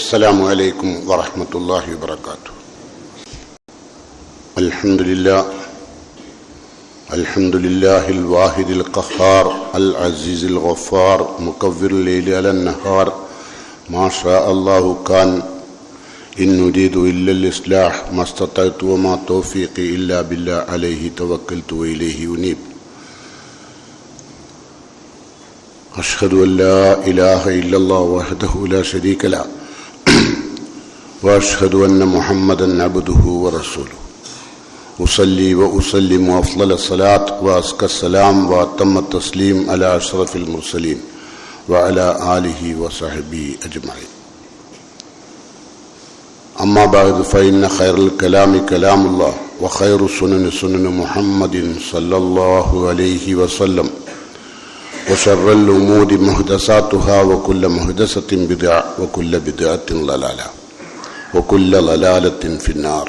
السلام عليكم ورحمة الله وبركاته. الحمد لله الواحد القهار العزيز الغفار مكور الليل على النهار ما شاء الله كان إن نريد إلا الإصلاح ما استطعت وما توفيقي إلا بالله عليه توكلت وإليه أنيب. أشهد أن لا إله إلا الله وحده لا شريك له وأشهد أن محمدا عبده ورسوله. أصلي وأسلم أفضل الصلاة وأزكى السلام وأتم التسليم على أشرف المرسلين وعلى آله وصحبه أجمعين. أما بعد فإن خير الكلام كلام الله وخير السنن سنن محمد صلى الله عليه وسلم وشر الأمور محدثاتها وكل محدثة بدعة وكل بدعة ضلالة وكل ضلالة في النار.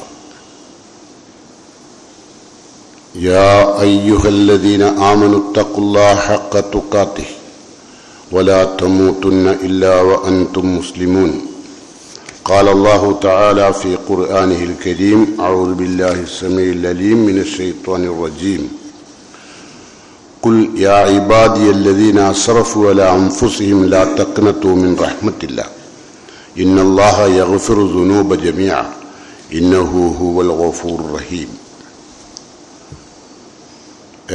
يا أيها الذين آمنوا اتقوا الله حق تقاته ولا تموتن إلا وأنتم مسلمون. قال الله تعالى في قرآنه الكريم: أعوذ بالله السميع العليم من الشيطان الرجيم. قل يا عبادي الذين أسرفوا على أنفسهم لا تقنطوا من رحمة الله إن الله يغفر الذنوب جميعا إنه هو الغفور الرحيم.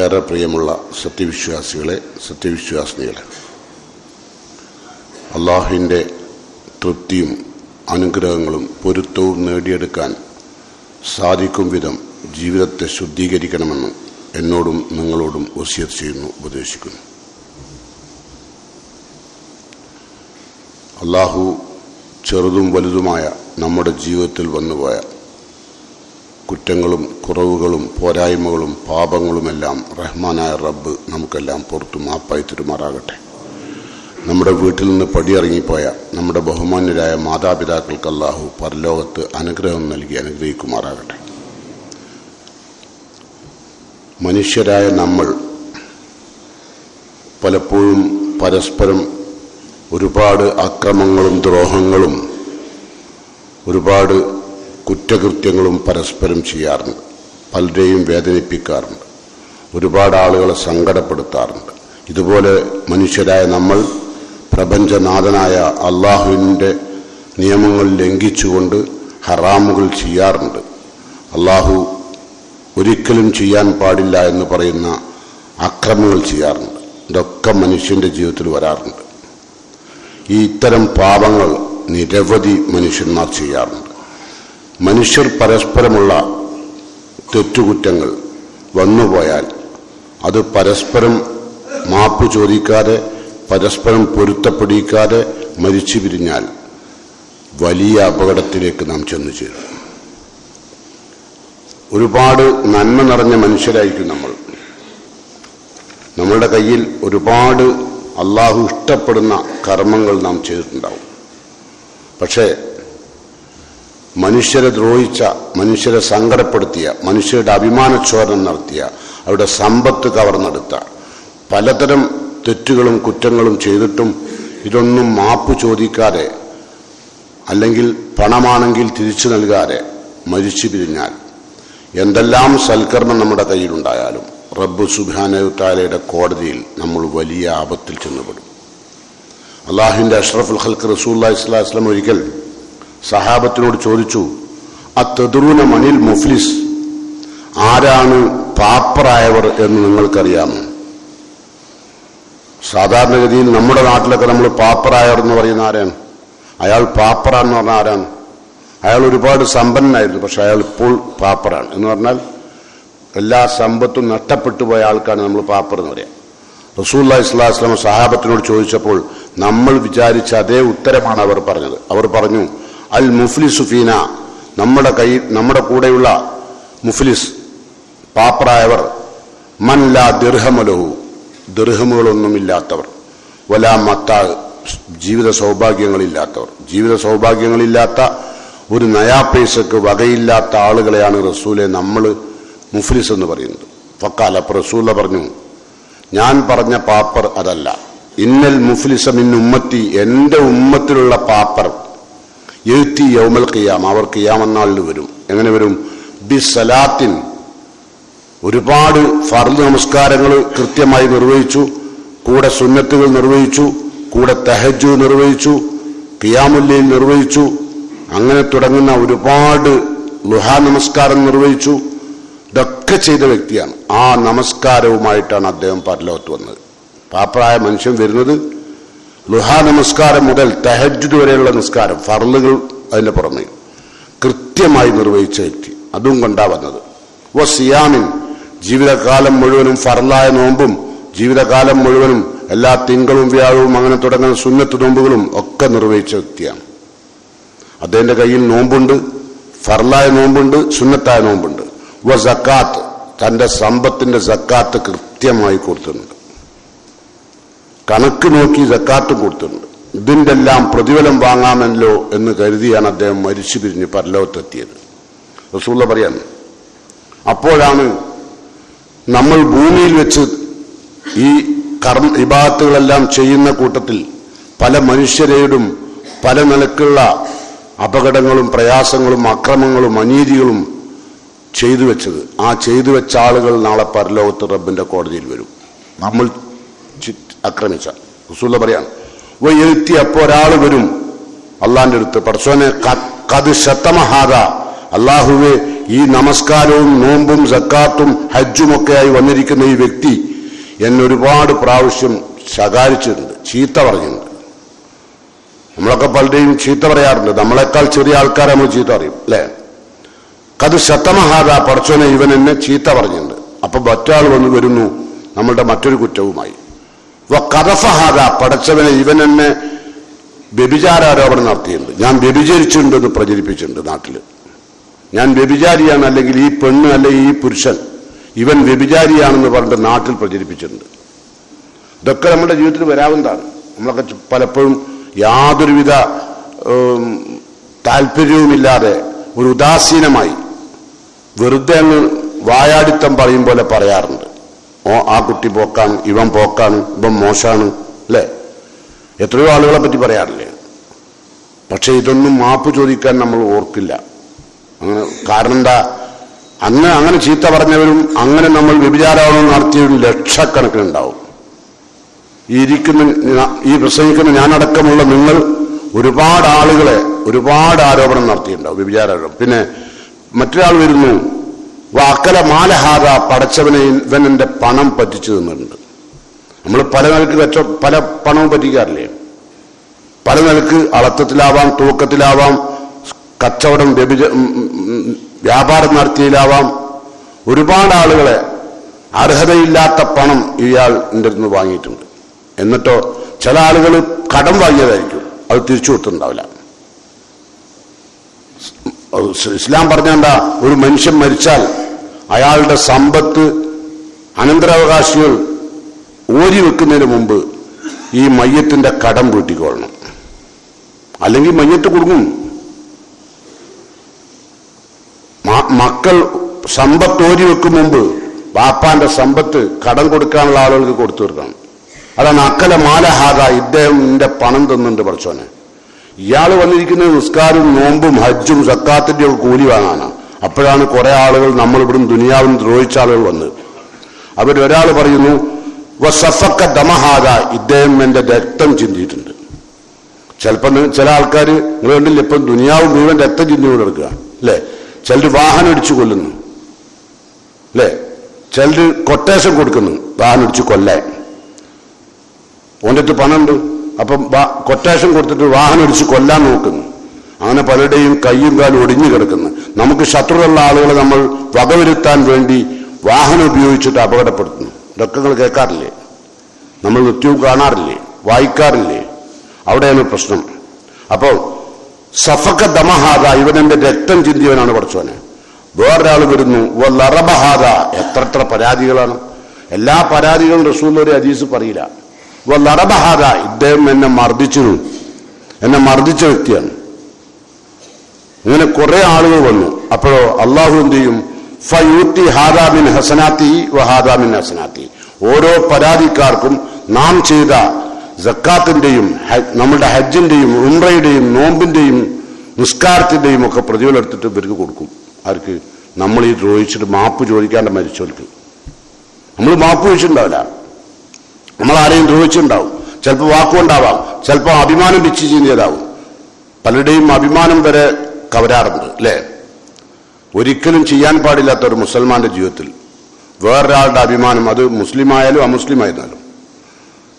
ഏറെ പ്രിയമുള്ള സത്യവിശ്വാസികളെ, സത്യവിശ്വാസിനികളെ, അള്ളാഹുവിൻ്റെ തൃപ്തിയും അനുഗ്രഹങ്ങളും പൊരുത്തവും നേടിയെടുക്കാൻ സാധിക്കും വിധം ജീവിതത്തെ ശുദ്ധീകരിക്കണമെന്ന് എന്നോടും നിങ്ങളോടും വസിയത്ത് ചെയ്യുന്നു, ഉപദേശിക്കുന്നു. അള്ളാഹു ചെറുതും വലുതുമായ നമ്മുടെ ജീവിതത്തിൽ വന്നുപോയ കുറ്റങ്ങളും കുറവുകളും പോരായ്മകളും പാപങ്ങളുമെല്ലാം റഹ്മാനായ റബ്ബ് നമുക്കെല്ലാം പുറത്തു മാപ്പായി തരുമാറാകട്ടെ. നമ്മുടെ വീട്ടിൽ നിന്ന് പടിയിറങ്ങിപ്പോയ നമ്മുടെ ബഹുമാന്യരായ മാതാപിതാക്കൾക്ക് അള്ളാഹു പരലോകത്ത് അനുഗ്രഹം നൽകി അനുഗ്രഹിക്കുമാറാകട്ടെ. മനുഷ്യരായ നമ്മൾ പലപ്പോഴും പരസ്പരം ഒരുപാട് അക്രമങ്ങളും ദ്രോഹങ്ങളും ഒരുപാട് കുറ്റകൃത്യങ്ങളും പരസ്പരം ചെയ്യാറുണ്ട്. പലരെയും വേദനിപ്പിക്കാറുണ്ട്, ഒരുപാട് ആളുകളെ സങ്കടപ്പെടുത്താറുണ്ട്. ഇതുപോലെ മനുഷ്യരായ നമ്മൾ പ്രപഞ്ചനാഥനായ അള്ളാഹുവിൻ്റെ നിയമങ്ങൾ ലംഘിച്ചുകൊണ്ട് ഹറാമുകൾ ചെയ്യാറുണ്ട്. അള്ളാഹു ഒരിക്കലും ചെയ്യാൻ പാടില്ല എന്ന് പറയുന്ന അക്രമങ്ങൾ ചെയ്യാറുണ്ട്. ഇതൊക്കെ മനുഷ്യൻ്റെ ജീവിതത്തിൽ വരാറുണ്ട്. ഈ ഇത്തരം പാപങ്ങൾ നിരവധി മനുഷ്യന്മാർ ചെയ്യാറുണ്ട്. മനുഷ്യർ പരസ്പരമുള്ള തെറ്റുകുറ്റങ്ങൾ വന്നുപോയാൽ അത് പരസ്പരം മാപ്പ് ചോദിക്കാതെ പരസ്പരം പൊരുത്തപ്പെടിക്കാതെ മരിച്ചു പിരിഞ്ഞാൽ വലിയ അപകടത്തിലേക്ക് നാം ചെന്നു ചേരും. ഒരുപാട് നന്മ നിറഞ്ഞ മനുഷ്യരായിരിക്കും നമ്മൾ. നമ്മളുടെ കയ്യിൽ ഒരുപാട് അള്ളാഹു ഇഷ്ടപ്പെടുന്ന കർമ്മങ്ങൾ നാം ചെയ്തിട്ടുണ്ടാവും. പക്ഷേ മനുഷ്യരെ ദ്രോഹിച്ച, മനുഷ്യരെ സങ്കടപ്പെടുത്തിയ, മനുഷ്യരുടെ അഭിമാനച്ചോരണം നടത്തിയ, അവരുടെ സമ്പത്ത് കവർന്നെടുത്ത, പലതരം തെറ്റുകളും കുറ്റങ്ങളും ചെയ്തിട്ടും ഇതൊന്നും മാപ്പ് ചോദിക്കാതെ അല്ലെങ്കിൽ പണമാണെങ്കിൽ തിരിച്ചു നൽകാതെ മരിച്ചു പിരിഞ്ഞാൽ എന്തെല്ലാം സൽക്കർമ്മം നമ്മുടെ കയ്യിലുണ്ടായാലും റബ്ബ് സുബ്ഹാനഹു തആലയുടെ കോടതിയിൽ നമ്മൾ വലിയ ആപത്തിൽ ചെന്നുപെടും. അള്ളാഹുവിൻ്റെ അഷ്റഫുൽ ഖൽഖ് റസൂലുള്ളാഹി സ്വല്ലല്ലാഹു അലൈഹി വസല്ലം ഒരിക്കൽ സഹാബത്തിനോട് ചോദിച്ചു: അത്തദ്റൂന മനിൽ മുഫ്ലിസ്, ആരാണ് പാപ്പറായവർ എന്ന് നിങ്ങൾക്കറിയാമോ? സാധാരണഗതിയിൽ നമ്മുടെ നാട്ടിലൊക്കെ നമ്മൾ പാപ്പറായവർ എന്ന് പറയുന്ന ആരാണ്? അയാൾ പാപ്പറാന്ന് പറഞ്ഞാൽ ആരാണ്? അയാൾ ഒരുപാട് സമ്പന്നനായിരുന്നു, പക്ഷെ അയാൾ ഇപ്പോൾ പാപ്പറാണ് എന്ന് പറഞ്ഞാൽ എല്ലാ സമ്പത്തും നഷ്ടപ്പെട്ടു പോയ ആൾക്കാണ് നമ്മൾ പാപ്പർ എന്ന് പറയാം. റസൂലുള്ളാഹി സ്വല്ലല്ലാഹു അലൈഹി വസല്ലം സഹാബത്തിനോട് ചോദിച്ചപ്പോൾ നമ്മൾ വിചാരിച്ച അതേ ഉത്തരമാണ് അവർ പറഞ്ഞത്. അവർ പറഞ്ഞു: അൽ മുഫ്ലിസു ഫീന, നമ്മുടെ കൂടെയുള്ള മുഫ്ലിസ്, പാപ്പറായവർ, മൻ ലാ ദിർഹമലഹു, ദിർഹമുകളൊന്നുമില്ലാത്തവർ, വലാ മത്താ, ജീവിത സൗഭാഗ്യങ്ങളില്ലാത്തവർ. ജീവിത സൗഭാഗ്യങ്ങളില്ലാത്ത, ഒരു നയാ പൈസക്ക് വകയില്ലാത്ത ആളുകളെയാണ് റസൂലെ നമ്മൾ മുഫ്ലിസ് എന്ന് പറയുന്നത്. ഫക്കാൽ, അപ്പോൾ റസൂല പറഞ്ഞു: ഞാൻ പറഞ്ഞ പാപ്പർ അതല്ല. ഇന്നൽ മുഫ്ലിസ മിൻ ഉമ്മത്തി, എൻ്റെ ഉമ്മത്തിലുള്ള പാപ്പർ വയത്തി യൗമൽ ഖിയാമ, അവർ ഖിയാമനാളിൽ വരും. എങ്ങനെ വരും? ബിസ്സലാത്തിൻ, ഒരുപാട് ഫർദ് നമസ്കാരങ്ങൾ കൃത്യമായി നിർവഹിച്ചു, കൂടെ സുന്നത്തുകൾ നിർവഹിച്ചു, കൂടെ തഹജ്ജുദ് നിർവഹിച്ചു, ഖിയാമുൽ ലൈൽ നിർവഹിച്ചു, അങ്ങനെ തുടങ്ങുന്ന ഒരുപാട് ളുഹാ നമസ്കാരം നിർവഹിച്ചു. ഇതൊക്കെ ചെയ്ത വ്യക്തിയാണ്. ആ നമസ്കാരവുമായിട്ടാണ് അദ്ദേഹം പരലോകത്ത് വന്നത്. പാപ്പറായ മനുഷ്യൻ വരുന്നത് ളുഹാ നമസ്കാരം മുതൽ തഹജ്ജുദ് വരെയുള്ള നിസ്കാരം, ഫർളുകൾ അതിന്റെ പുറമെ കൃത്യമായി നിർവഹിച്ച വ്യക്തി, അതും കൊണ്ടാ വന്നത്. സിയാമിൻ, ജീവിതകാലം മുഴുവനും ഫർലായ നോമ്പും ജീവിതകാലം മുഴുവനും എല്ലാ തിങ്കളും വ്യാഴവും അങ്ങനെ തുടങ്ങുന്ന സുന്നത്ത് നോമ്പുകളും ഒക്കെ നിർവഹിച്ച വ്യക്തിയാണ്. അദ്ദേഹത്തിന്റെ കയ്യിൽ നോമ്പുണ്ട്, ഫർലായ നോമ്പുണ്ട്, സുന്നത്തായ നോമ്പുണ്ട്. സക്കാത്ത്, തന്റെ സമ്പത്തിന്റെ സക്കാത്ത് കൃത്യമായി കൊടുത്തിട്ടുണ്ട്, കണക്ക് നോക്കി സക്കാത്ത് കൊടുത്തിട്ടുണ്ട്. ഇതിന്റെ എല്ലാം പ്രതിഫലം വാങ്ങാമല്ലോ എന്ന് കരുതിയാണ് അദ്ദേഹം മരിച്ചു പിരിഞ്ഞ് പരലോകത്തെത്തിയത്. റസൂലുള്ളാഹി പറയാണ്, അപ്പോഴാണ് നമ്മൾ ഭൂമിയിൽ വെച്ച് ഈ ഇബാദത്തുകളെല്ലാം ചെയ്യുന്ന കൂട്ടത്തിൽ പല മനുഷ്യരെയും പല നിലക്കുള്ള അപകടങ്ങളും പ്രയാസങ്ങളും അക്രമങ്ങളും അനീതികളും ചെയ്തു വെച്ചത്. ആ ചെയ്തു വെച്ച ആളുകൾ നാളെ പരലോകത്ത് റബ്ബിന്റെ കോടതിയിൽ വരും, നമ്മൾ ആക്രമിച്ച. റസൂലുള്ളാഹി പറയാണ്, എഴുത്തി അപ്പോൾ ഒരാൾ വരും അള്ളാന്റെ അടുത്ത്, പടച്ചോനെ കത് ശതമഹാദ, അള്ളാഹുവെ ഈ നമസ്കാരവും നോമ്പും സക്കാത്തും ഹജ്ജുമൊക്കെയായി വന്നിരിക്കുന്ന ഈ വ്യക്തി എന്നെ ഒരുപാട് പ്രാവശ്യം ശകാരിച്ചിട്ടുണ്ട്, ചീത്ത പറഞ്ഞിട്ടുണ്ട്. നമ്മളൊക്കെ പലരെയും ചീത്ത പറയാറുണ്ട്, നമ്മളെക്കാൾ ചെറിയ ആൾക്കാരെ നമ്മൾ ചീത്ത അറിയും അല്ലെ. കത് ശതമഹാദ, പടച്ചോനെ ഇവൻ എന്നെ ചീത്ത പറഞ്ഞിട്ടുണ്ട്. അപ്പൊ മറ്റാൾ വന്ന് വരുന്നു നമ്മളുടെ മറ്റൊരു കുറ്റവുമായി. കദഫഹാദ, പടച്ചവനെ ഇവൻ എന്നെ വ്യഭിചാരാരോപണം നടത്തിയിട്ടുണ്ട്, ഞാൻ വ്യഭിചരിച്ചിട്ടുണ്ടെന്ന് പ്രചരിപ്പിച്ചിട്ടുണ്ട് നാട്ടിൽ. ഞാൻ വ്യഭിചാരിയാണ്, അല്ലെങ്കിൽ ഈ പെണ്ണ് അല്ലെങ്കിൽ ഈ പുരുഷൻ ഇവൻ വ്യഭിചാരിയാണെന്ന് പറഞ്ഞിട്ട് നാട്ടിൽ പ്രചരിപ്പിച്ചിട്ടുണ്ട്. ഇതൊക്കെ നമ്മുടെ ജീവിതത്തിൽ വരാവുന്നതാണ്. നമ്മളൊക്കെ പലപ്പോഴും യാതൊരുവിധ താല്പര്യവുമില്ലാതെ ഒരു ഉദാസീനമായി വെറുതെ അങ്ങ് വായാടിത്തം പറയും പോലെ പറയാറുണ്ട്. ആ കുട്ടി പോക്കാണ്, ഇവൻ പോക്കാണ്, ഇവൻ മോശമാണ് അല്ലേ, എത്രയോ ആളുകളെ പറ്റി പറയാറില്ലേ. പക്ഷെ ഇതൊന്നും മാപ്പ് ചോദിക്കാൻ നമ്മൾ ഓർക്കില്ല. അങ്ങനെ കാരണം എന്താ, അങ്ങനെ ചീത്ത പറഞ്ഞവരും അങ്ങനെ നമ്മൾ വ്യഭിചാരോപണം നടത്തിയവരും ലക്ഷക്കണക്കിനുണ്ടാവും. ഈ പ്രസംഗിക്കുന്ന ഞാനടക്കമുള്ള നിങ്ങൾ ഒരുപാട് ആളുകളെ ഒരുപാട് ആരോപണം നടത്തിയിട്ടുണ്ടാവും, വ്യഭിചാരോപണം. പിന്നെ മറ്റൊരാൾ വരുന്നു, വാക്കല മാലഹാദ, പടച്ചവനെ ഇവൻ എന്റെ പണം പറ്റിച്ചു തന്നിട്ടുണ്ട്. നമ്മൾ പല നിലക്ക് പല പണവും പറ്റിക്കാറില്ലേ, പല നിലക്ക് അളത്തത്തിലാവാം, തൂക്കത്തിലാവാം, കച്ചവടം വ്യാപാരം നടത്തിയിലാവാം. ഒരുപാട് ആളുകളെ അർഹതയില്ലാത്ത പണം ഇയാൾ എൻ്റെ അടുത്ത് നിന്ന് വാങ്ങിയിട്ടുണ്ട്. എന്നിട്ടോ ചില ആളുകൾ കടം വാങ്ങിയതായിരിക്കും, അത് തിരിച്ചു കൊടുത്തിട്ടുണ്ടാവില്ല. ഇസ്ലാം പറഞ്ഞാൽ ഒരു മനുഷ്യൻ മരിച്ചാൽ അയാളുടെ സമ്പത്ത് അനന്തരാവകാശികൾ ഓരി വെക്കുന്നതിന് മുമ്പ് ഈ മയ്യത്തിന്റെ കടം വീട്ടിക്കൊള്ളണം, അല്ലെങ്കിൽ മയ്യത്ത് കുടുങ്ങും. മക്കൾ സമ്പത്ത് ഓരി വെക്കും മുമ്പ് ബാപ്പാന്റെ സമ്പത്ത് കടം കൊടുക്കാനുള്ള ആളുകൾക്ക് കൊടുത്തു തീർക്കണം. അതാണ് അക്കല മാലഹാദ, ഇദ്ദേഹത്തിന്റെ പണം തന്നുണ്ട് പഠിച്ചോനെ. ഇയാൾ വന്നിരിക്കുന്നത് നിസ്കാരവും നോമ്പും ഹജ്ജും സക്കാത്തിന്റെ കൂലി വാങ്ങാനാണ്. അപ്പോഴാണ് കുറെ ആളുകൾ നമ്മളിവിടുന്ന് ദുനിയാവിന് ദ്രോഹിച്ച ആളുകൾ വന്നത്. അവരൊരാൾ പറയുന്നു, വസഫക്ക ദമഹാദ, ഇദ്ദേഹം എന്റെ രക്തം ചിന്തിയിട്ടുണ്ട്. ചിലപ്പോൾ ചില ആൾക്കാർ നിങ്ങൾ കണ്ടില്ല, ഇപ്പം ദുനിയാവ് മുഴുവൻ രക്തം ചിന്തിയോട് എടുക്കുക അല്ലേ. ചിലർ വാഹനം ഇടിച്ചു കൊല്ലുന്നു അല്ലേ, ചിലർ കൊട്ടേഷൻ കൊടുക്കുന്നു വാഹനം ഇടിച്ച് കൊല്ലാൻ. ഓൻ്റെ അടുത്ത് പണമുണ്ട്, അപ്പം കൊട്ടേഷൻ കൊടുത്തിട്ട് വാഹനം ഇടിച്ച് കൊല്ലാൻ നോക്കുന്നു. അങ്ങനെ പലരുടെയും കയ്യും കാലും ഒടിഞ്ഞു കിടക്കുന്നു. നമുക്ക് ശത്രുതയുള്ള ആളുകളെ നമ്മൾ വകവരുത്താൻ വേണ്ടി വാഹനം ഉപയോഗിച്ചിട്ട് അപകടപ്പെടുത്തുന്നു. ഇതൊക്കെ നിങ്ങൾ കേൾക്കാറില്ലേ, നമ്മൾ നിത്യവും കാണാറില്ലേ, വായിക്കാറില്ലേ? അവിടെയാണ് പ്രശ്നം. അപ്പോൾ സഫക്ക ദമഹാദ, ഇവനെന്റെ രക്തം ചിന്തിയവനാണ് പഠിച്ചവനെ. വേറൊരാൾ വരുന്നു, ലറബഹാദ, എത്ര പരാതികളാണ്. എല്ലാ പരാതികളും റസൂൽ ഒരു ഹദീസ് പറയില്ല. ലറബഹാദ, ഇദ്ദേഹം എന്നെ മർദ്ദിച്ച വ്യക്തിയാണ്. ഇങ്ങനെ കുറെ ആളുകൾ വന്നു. അപ്പോഴോ അള്ളാഹു എന്ത് ചെയ്യും, ഫയൂത്തി ഹാദാ മിൻ ഹസനാത്തി വഹാദാ മിൻ ഹസനാത്തി, ഓരോ പരാതിക്കാർക്കും നാം ചെയ്ത സക്കാത്തിന്റെയും നമ്മുടെ ഹജ്ജിന്റെയും ഉംറയുടെയും നോമ്പിന്റെയും നിസ്കാരത്തിൻ്റെയും ഒക്കെ പ്രതിഫലം എടുത്തിട്ട് ഇവർക്ക് കൊടുക്കും. ആർക്ക്? നമ്മൾ ഈ ദ്രോഹിച്ചിട്ട് മാപ്പ് ചോദിക്കാണ്ട് മരിച്ചവർക്ക്. നമ്മൾ മാപ്പ് ചോദിച്ചിട്ടുണ്ടാവില്ല, നമ്മൾ ആരെയും ദ്രോഹിച്ചിട്ടുണ്ടാവും. ചിലപ്പോൾ വാക്കുകൊണ്ടാവാം, ചിലപ്പോൾ അഭിമാനം പിച്ച് ചെയ്തതാവും. പലരുടെയും അഭിമാനം വരെ കവരാറുണ്ട് അല്ലേ? ഒരിക്കലും ചെയ്യാൻ പാടില്ലാത്ത ഒരു മുസൽമാന്റെ ജീവിതത്തിൽ വേറൊരാളുടെ അഭിമാനം, അത് മുസ്ലിം ആയാലും അമുസ്ലിം ആയിരുന്നാലും,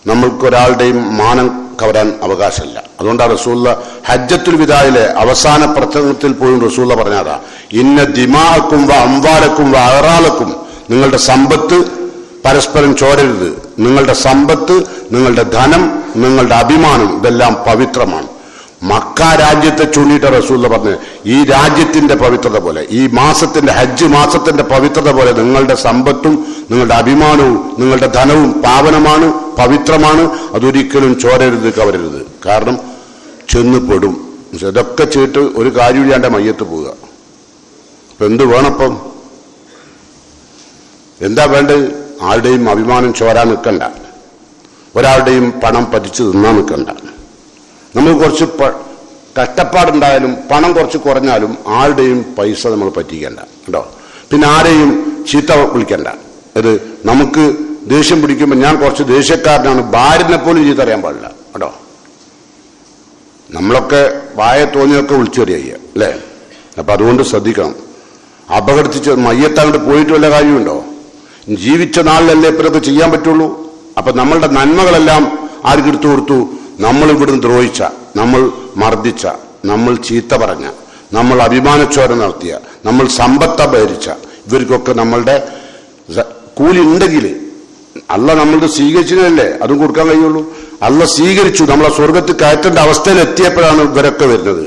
നമ്മൾക്കൊരാളുടെയും മാനം കവരാൻ അവകാശമില്ല. അതുകൊണ്ടാണ് റസൂലുള്ള ഹജ്ജത്തുൽ വിദായിലെ അവസാന പ്രസംഗത്തിൽ പോലും റസൂലുള്ള പറഞ്ഞതാ, ഇന്ന ദിമാഅക്കും വ അംവാലക്കും വ അഅറാലക്കും, നിങ്ങളുടെ സമ്പത്ത് പരസ്പരം ചോരരുത്. നിങ്ങളുടെ സമ്പത്ത്, നിങ്ങളുടെ ധനം, നിങ്ങളുടെ അഭിമാനം ഇതെല്ലാം പവിത്രമാണ്. മക്ക രാജ്യത്തെ ചൂണ്ടിയിട്ട് റസൂലുള്ള പറഞ്ഞു, ഈ രാജ്യത്തിന്റെ പവിത്രത പോലെ, ഈ മാസത്തിന്റെ ഹജ്ജ് മാസത്തിന്റെ പവിത്രത പോലെ നിങ്ങളുടെ സമ്പത്തും നിങ്ങളുടെ അഭിമാനവും നിങ്ങളുടെ ധനവും പാവനമാണ്, പവിത്രമാണ്. അതൊരിക്കലും ചോരരുത്, കവരരുത്. കാരണം ചെന്ന് പെടും. ഇതൊക്കെ ചെയ്തിട്ട് ഒരു കാര്യമില്ലാണ്ട് മയ്യത്ത് പോവുക. അപ്പൊ എന്ത് വേണപ്പം? എന്താ വേണ്ടത്? ആരുടെയും അഭിമാനം ചോരാൻ നിൽക്കണ്ട, ഒരാളുടെയും പണം പറ്റിച്ച് തിന്നാൻ നിൽക്കണ്ട. നമ്മൾ കുറച്ച് കഷ്ടപ്പാടുണ്ടായാലും പണം കുറച്ച് കുറഞ്ഞാലും ആരുടെയും പൈസ നമ്മൾ പറ്റിക്കണ്ട കേട്ടോ. പിന്നെ ആരെയും ചീത്ത വിളിക്കണ്ട. അത് നമുക്ക് ദേഷ്യം പിടിക്കുമ്പോൾ ഞാൻ കുറച്ച് ദേഷ്യക്കാരനാണ്, ഭാര്യനെ പോലും ചീത്ത അറിയാൻ പാടില്ല കേട്ടോ. നമ്മളൊക്കെ വായ തോന്നിയൊക്കെ വിളിച്ചു വരിക അല്ലേ? അപ്പൊ അതുകൊണ്ട് ശ്രദ്ധിക്കണം. അപകടിച്ച് മയ്യത്തങ്ങോട്ട് പോയിട്ട് വല്ല കാര്യമുണ്ടോ? ജീവിച്ച നാളിലല്ലേ ഇപ്പോഴൊക്കെ ചെയ്യാൻ പറ്റുള്ളൂ. അപ്പൊ നമ്മളുടെ നന്മകളെല്ലാം ആർക്ക് എടുത്തു കൊടുത്തു? നമ്മൾ ഇവിടുന്ന് ദ്രോഹിച്ച, നമ്മൾ മർദ്ദിച്ച, നമ്മൾ ചീത്ത പറഞ്ഞ, നമ്മൾ അഭിമാനച്ചോര നടത്തിയ, നമ്മൾ സമ്പത്ത് അപഹരിച്ച ഇവർക്കൊക്കെ നമ്മളുടെ കൂലി ഉണ്ടെങ്കിൽ അല്ല നമ്മളുടെ സ്വീകരിച്ചതല്ലേ അതും കൊടുക്കാൻ കഴിയുള്ളൂ. അല്ല സ്വീകരിച്ചു, നമ്മളെ സ്വർഗത്തിൽ കയറ്റേണ്ട അവസ്ഥയിൽ എത്തിയപ്പോഴാണ് ഇവരൊക്കെ വരുന്നത്.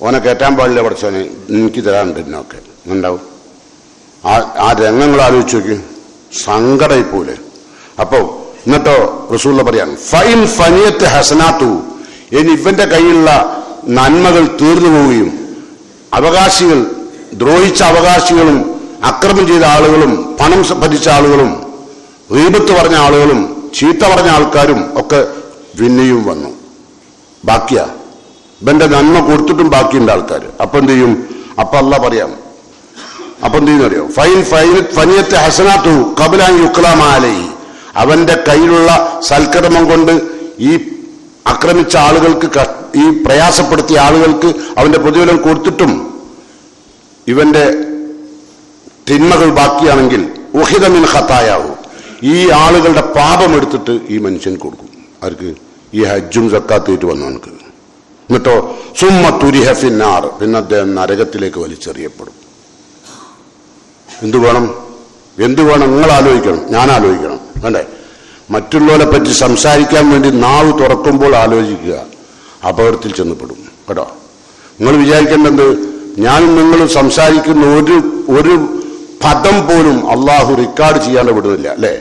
ഓനെ കയറ്റാൻ പാടില്ല പഠിച്ചോനെ, എനിക്ക് തരാനുണ്ട് എന്നൊക്കെ ഉണ്ടാവും. ആ രംഗങ്ങൾ ആലോചിച്ച് നോക്കി, സങ്കടമായി പോലെ. അപ്പോ എന്നിട്ടോ റസൂലുള്ള പറയാണ്, ഫൈൻ ഫനിയത്ത് ഹസനാത്തു, ഇനി ഇവന്റെ കയ്യിലുള്ള നന്മകൾ തീർന്നു പോവുകയും അവകാശികൾ, ദ്രോഹിച്ച അവകാശികളും അക്രമം ചെയ്ത ആളുകളും പണം പറ്റിച്ച ആളുകളും ഗീബത്ത് പറഞ്ഞ ആളുകളും ചീത്ത പറഞ്ഞ ആൾക്കാരും ഒക്കെ പിന്നെയും വന്നു. ബാക്കിയാ ഇവന്റെ നന്മ കൊടുത്തിട്ടും ബാക്കിയുണ്ട് ആൾക്കാർ. അപ്പൊ എന്ത് ചെയ്യും? അപ്പൊ അല്ലാഹ് പറയാം, അപ്പൊ എന്ത് ചെയ്യുന്നറിയോ? ഫൈൻ ഫനിയത്ത് ഹസനാത്തു ഖബ്ല യുക്ലാമ അലൈഹി, അവന്റെ കയ്യിലുള്ള സൽക്കർമ്മം കൊണ്ട് ഈ ആക്രമിച്ച ആളുകൾക്ക്, ഈ പ്രയാസപ്പെടുത്തിയ ആളുകൾക്ക് അവന്റെ പ്രതിഫലം കൊടുത്തിട്ടും ഇവന്റെ തിന്മകൾ ബാക്കിയാണെങ്കിൽ ഉഹിദ മിൻ ഖതായാഹു, ഈ ആളുകളുടെ പാപം എടുത്തിട്ട് ഈ മനുഷ്യൻ കൊടുക്കും. ആർക്ക്? ഈ ഹജ്ജും സക്കാത്തുമായിട്ട് വന്നവനക്ക്. എന്നിട്ടോ സുമ്മ തുരിഹ ഫിന്നാർ, പിന്നെ അദ്ദേഹം നരകത്തിലേക്ക് വലിച്ചെറിയപ്പെടും. എന്തു വേണം? നിങ്ങൾ ആലോചിക്കണം, ഞാൻ ആലോചിക്കണം അല്ലേ? മറ്റുള്ളവരെ പറ്റി സംസാരിക്കാൻ വേണ്ടി നാവ് തുറക്കുമ്പോൾ ആലോചിക്കുക, അപകടത്തിൽ ചെന്നപ്പെടും കേട്ടോ. നിങ്ങൾ വിചാരിക്കേണ്ടത് ഞാനും നിങ്ങളും സംസാരിക്കുന്ന ഒരു പദം പോലും അള്ളാഹു റെക്കോർഡ് ചെയ്യാണ്ട് വിടുന്നില്ല അല്ലേ?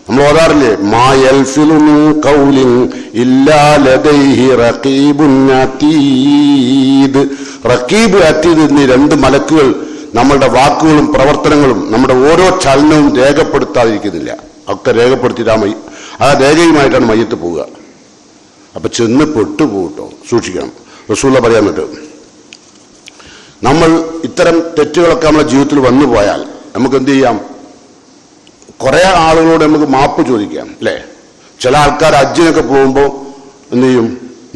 നമ്മൾ ഓതാറില്ലേ, മാ യൽഫിളു മിൻ ഖൗലിൻ ഇല്ലാ ലദൈഹി റഖീബുൻ അതീദ്. റഖീബ് അതീദ് എന്നീ രണ്ട് മലക്കുകൾ നമ്മളുടെ വാക്കുകളും പ്രവർത്തനങ്ങളും നമ്മുടെ ഓരോ ചലനവും രേഖപ്പെടുത്താതിരിക്കുന്നില്ല. ഒക്കെ രേഖപ്പെടുത്തിയിട്ട് ആ രേഖയുമായിട്ടാണ് മയ്യത്ത് പോവുക. അപ്പൊ ചെന്ന് പെട്ടുപോകട്ടോ, സൂക്ഷിക്കണം. റസൂലുള്ള പറയാൻ പറ്റും, നമ്മൾ ഇത്തരം തെറ്റുകളൊക്കെ നമ്മുടെ ജീവിതത്തിൽ വന്നു പോയാൽ നമുക്ക് എന്ത് ചെയ്യാം? കുറെ ആളുകളോട് നമുക്ക് മാപ്പ് ചോദിക്കാം അല്ലേ? ചില ആൾക്കാർ ഹജ്ജിനൊക്കെ പോകുമ്പോൾ എന്ത് ചെയ്യും?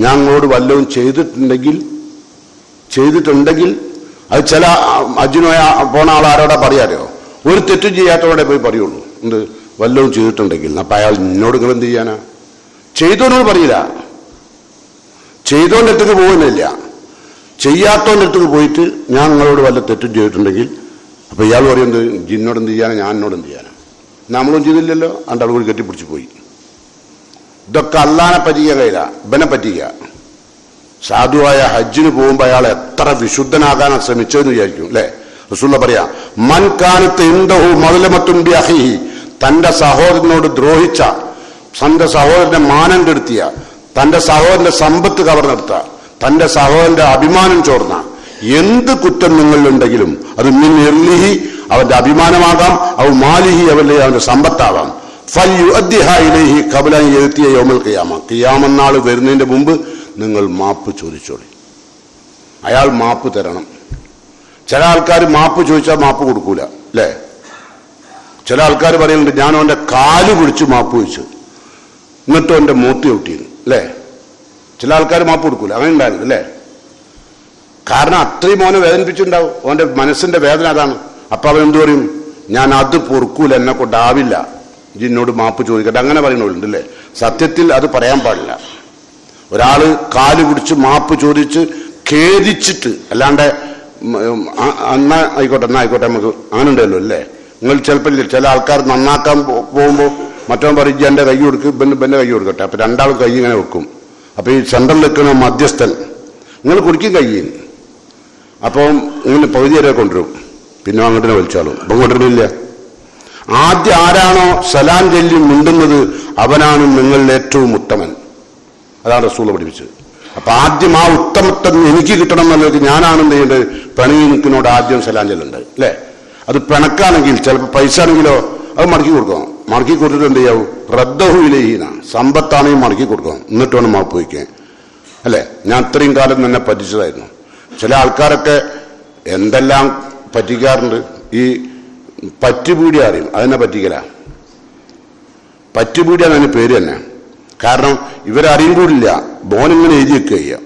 ഞങ്ങളോട് വല്ലതും ചെയ്തിട്ടുണ്ടെങ്കിൽ അത് ചില ഹജ്ജിന് പോണ ആളാരോടാ പറയാറിയോ? ഒരു തെറ്റും ചെയ്യാത്തവരോടെ പോയി പറയുള്ളൂ. എന്ത്? വല്ലതും ചെയ്തിട്ടുണ്ടെങ്കിൽ. അപ്പൊ അയാൾ എന്നോട് നിങ്ങൾ എന്ത് ചെയ്യാനാ? ചെയ്തോനോട് പറയില്ല, ചെയ്തോന്റെ അടുത്തേക്ക് പോകുന്നില്ല. ചെയ്യാത്തോന്റെ അടുത്തേക്ക് പോയിട്ട് ഞാൻ നിങ്ങളോട് വല്ല തെറ്റും ചെയ്തിട്ടുണ്ടെങ്കിൽ അപ്പൊ ഇയാൾ പറയുന്നത് ജിന്നോട് എന്ത് ചെയ്യാനാ, ഞാൻ എന്നോട് എന്ത് ചെയ്യാനാ? നമ്മളും ചെയ്തില്ലല്ലോ, അണ്ട് അവിടെ കെട്ടിപ്പിടിച്ച് പോയി. ഇതൊക്കെ അല്ലാനെ പറ്റിക്കാൻ കഴിയില്ല, ഇവനെ പറ്റിക്കുക. സാധുവായ ഹജ്ജിന് പോകുമ്പോൾ അയാൾ എത്ര വിശുദ്ധനാകാനാണ് ശ്രമിച്ചതെന്ന് വിചാരിക്കും അല്ലെ? റസൂലുള്ള പറയാ, മൻ കാനത്ത് ഇൻദഹു മദ്ലമത്തുൻ ബി അഖീഹി, തന്റെ സഹോദരനോട് ദ്രോഹിച്ച, തന്റെ സഹോദരന്റെ മാനം കെടുത്തിയ, തന്റെ സഹോദരന്റെ സമ്പത്ത് കവർന്നെടുത്ത, തന്റെ സഹോദരന്റെ അഭിമാനം ചോർന്ന എന്ത് കുറ്റം നിങ്ങളിലുണ്ടെങ്കിലും അത് മിൻ ഇർലിഹി, അവന്റെ അഭിമാനമാകാം, അവ മാലിഹി, അവന്റെ സമ്പത്താവാം, ഫൽയുഅദ്ദിഹാ ഇലൈഹി ഖബ്ല അൻ യഅതിയ യൗമുൽ ഖിയാമ, ഖിയാമത്ത് നാൾ വരുന്നതിന്റെ മുമ്പ് നിങ്ങൾ മാപ്പ് ചോദിച്ചോളി. അയാൾ മാപ്പ് തരണം. ചില ആൾക്കാർ മാപ്പ് ചോദിച്ചാൽ മാപ്പ് കൊടുക്കൂല അല്ലേ? ചില ആൾക്കാർ പറയുന്നുണ്ട് ഞാൻ അവൻ്റെ കാല് പിടിച്ച് മാപ്പ് ചോദിച്ചു എന്നിട്ടും എൻ്റെ മൂത്തി ഒട്ടിയിരുന്നു അല്ലേ? ചില ആൾക്കാർ മാപ്പ് കൊടുക്കൂല, അങ്ങനെ ഉണ്ടായിരുന്നു അല്ലേ? കാരണം അത്രയും മോനെ വേദനിപ്പിച്ചിട്ടുണ്ടാവും, അവൻ്റെ മനസ്സിന്റെ വേദന അതാണ്. അപ്പൊ അവൻ എന്തു പറയും? ഞാൻ അത് പൊറുക്കൂല, എന്നെ കൊണ്ടാവില്ല, എന്നോട് മാപ്പ് ചോദിക്കട്ടെ, അങ്ങനെ പറയുന്നുണ്ട് അല്ലേ? സത്യത്തിൽ അത് പറയാൻ പാടില്ല. ഒരാള് കാല് പിടിച്ച് മാപ്പ് ചോദിച്ച് ഖേദിച്ചിട്ട്, അല്ലാണ്ട് എന്നാ ആയിക്കോട്ടെ നമുക്ക് അങ്ങനെ ഉണ്ടല്ലോ അല്ലേ? നിങ്ങൾ ചിലപ്പോൾ ചില ആൾക്കാർ നന്നാക്കാൻ പോകുമ്പോൾ മറ്റവൻ പറയും എൻ്റെ കൈ കൊടുക്കും, ഇവൻ്റെ കൈ കൊടുക്കട്ടെ. അപ്പൊ രണ്ടാളും കൈ ഇങ്ങനെ വെക്കും. അപ്പൊ ഈ സെൻട്രൽ നിൽക്കുന്ന മധ്യസ്ഥൻ നിങ്ങൾ കുടിക്കും കൈ, അപ്പം ഇങ്ങനെ പകുതി വരെ കൊണ്ടുവരും, പിന്നെ അങ്ങോട്ടിനെ വലിച്ചാളും. അപ്പം കൊണ്ടുവരുന്നില്ല. ആദ്യം ആരാണോ സലാം ചൊല്ലി മിണ്ടുന്നത് അവനാണ് നിങ്ങളിൽ ഏറ്റവും ഉത്തമൻ. അതാണ് റസൂൽ പഠിപ്പിച്ചത്. അപ്പൊ ആദ്യം ആ ഉത്തമത്വം എനിക്ക് കിട്ടണം എന്നുള്ളത് ഞാനാണ് എന്ത് ചെയ്യേണ്ടത്? പിണങ്ങിനോട് ആദ്യം സലാം ചൊല്ലുണ്ട് അല്ലേ? അത് പിണക്കാണെങ്കിൽ ചിലപ്പോൾ പൈസ ആണെങ്കിലോ അത് മടക്കി കൊടുക്കണം. മടക്കി കൊടുത്തിട്ട് എന്ത് ചെയ്യാവും? റദ്ദഹുയിലേഹീന, സമ്പത്താണെങ്കിൽ മടക്കി കൊടുക്കണം, എന്നിട്ട് വേണം മാപ്പ് വയ്ക്കാൻ അല്ലേ? ഞാൻ അത്രയും കാലം തന്നെ പറ്റിച്ചതായിരുന്നു. ചില ആൾക്കാരൊക്കെ എന്തെല്ലാം പറ്റിക്കാറുണ്ട്. ഈ പറ്റുപീടി അറിയും, അതിനെ പറ്റിക്കല. പറ്റുപീടിയാണ് അതിന് പേര് തന്നെ. കാരണം ഇവരറിയും കൂടില്ല, ബോനിങ്ങനെ എഴുതി വെക്കുക ചെയ്യാം.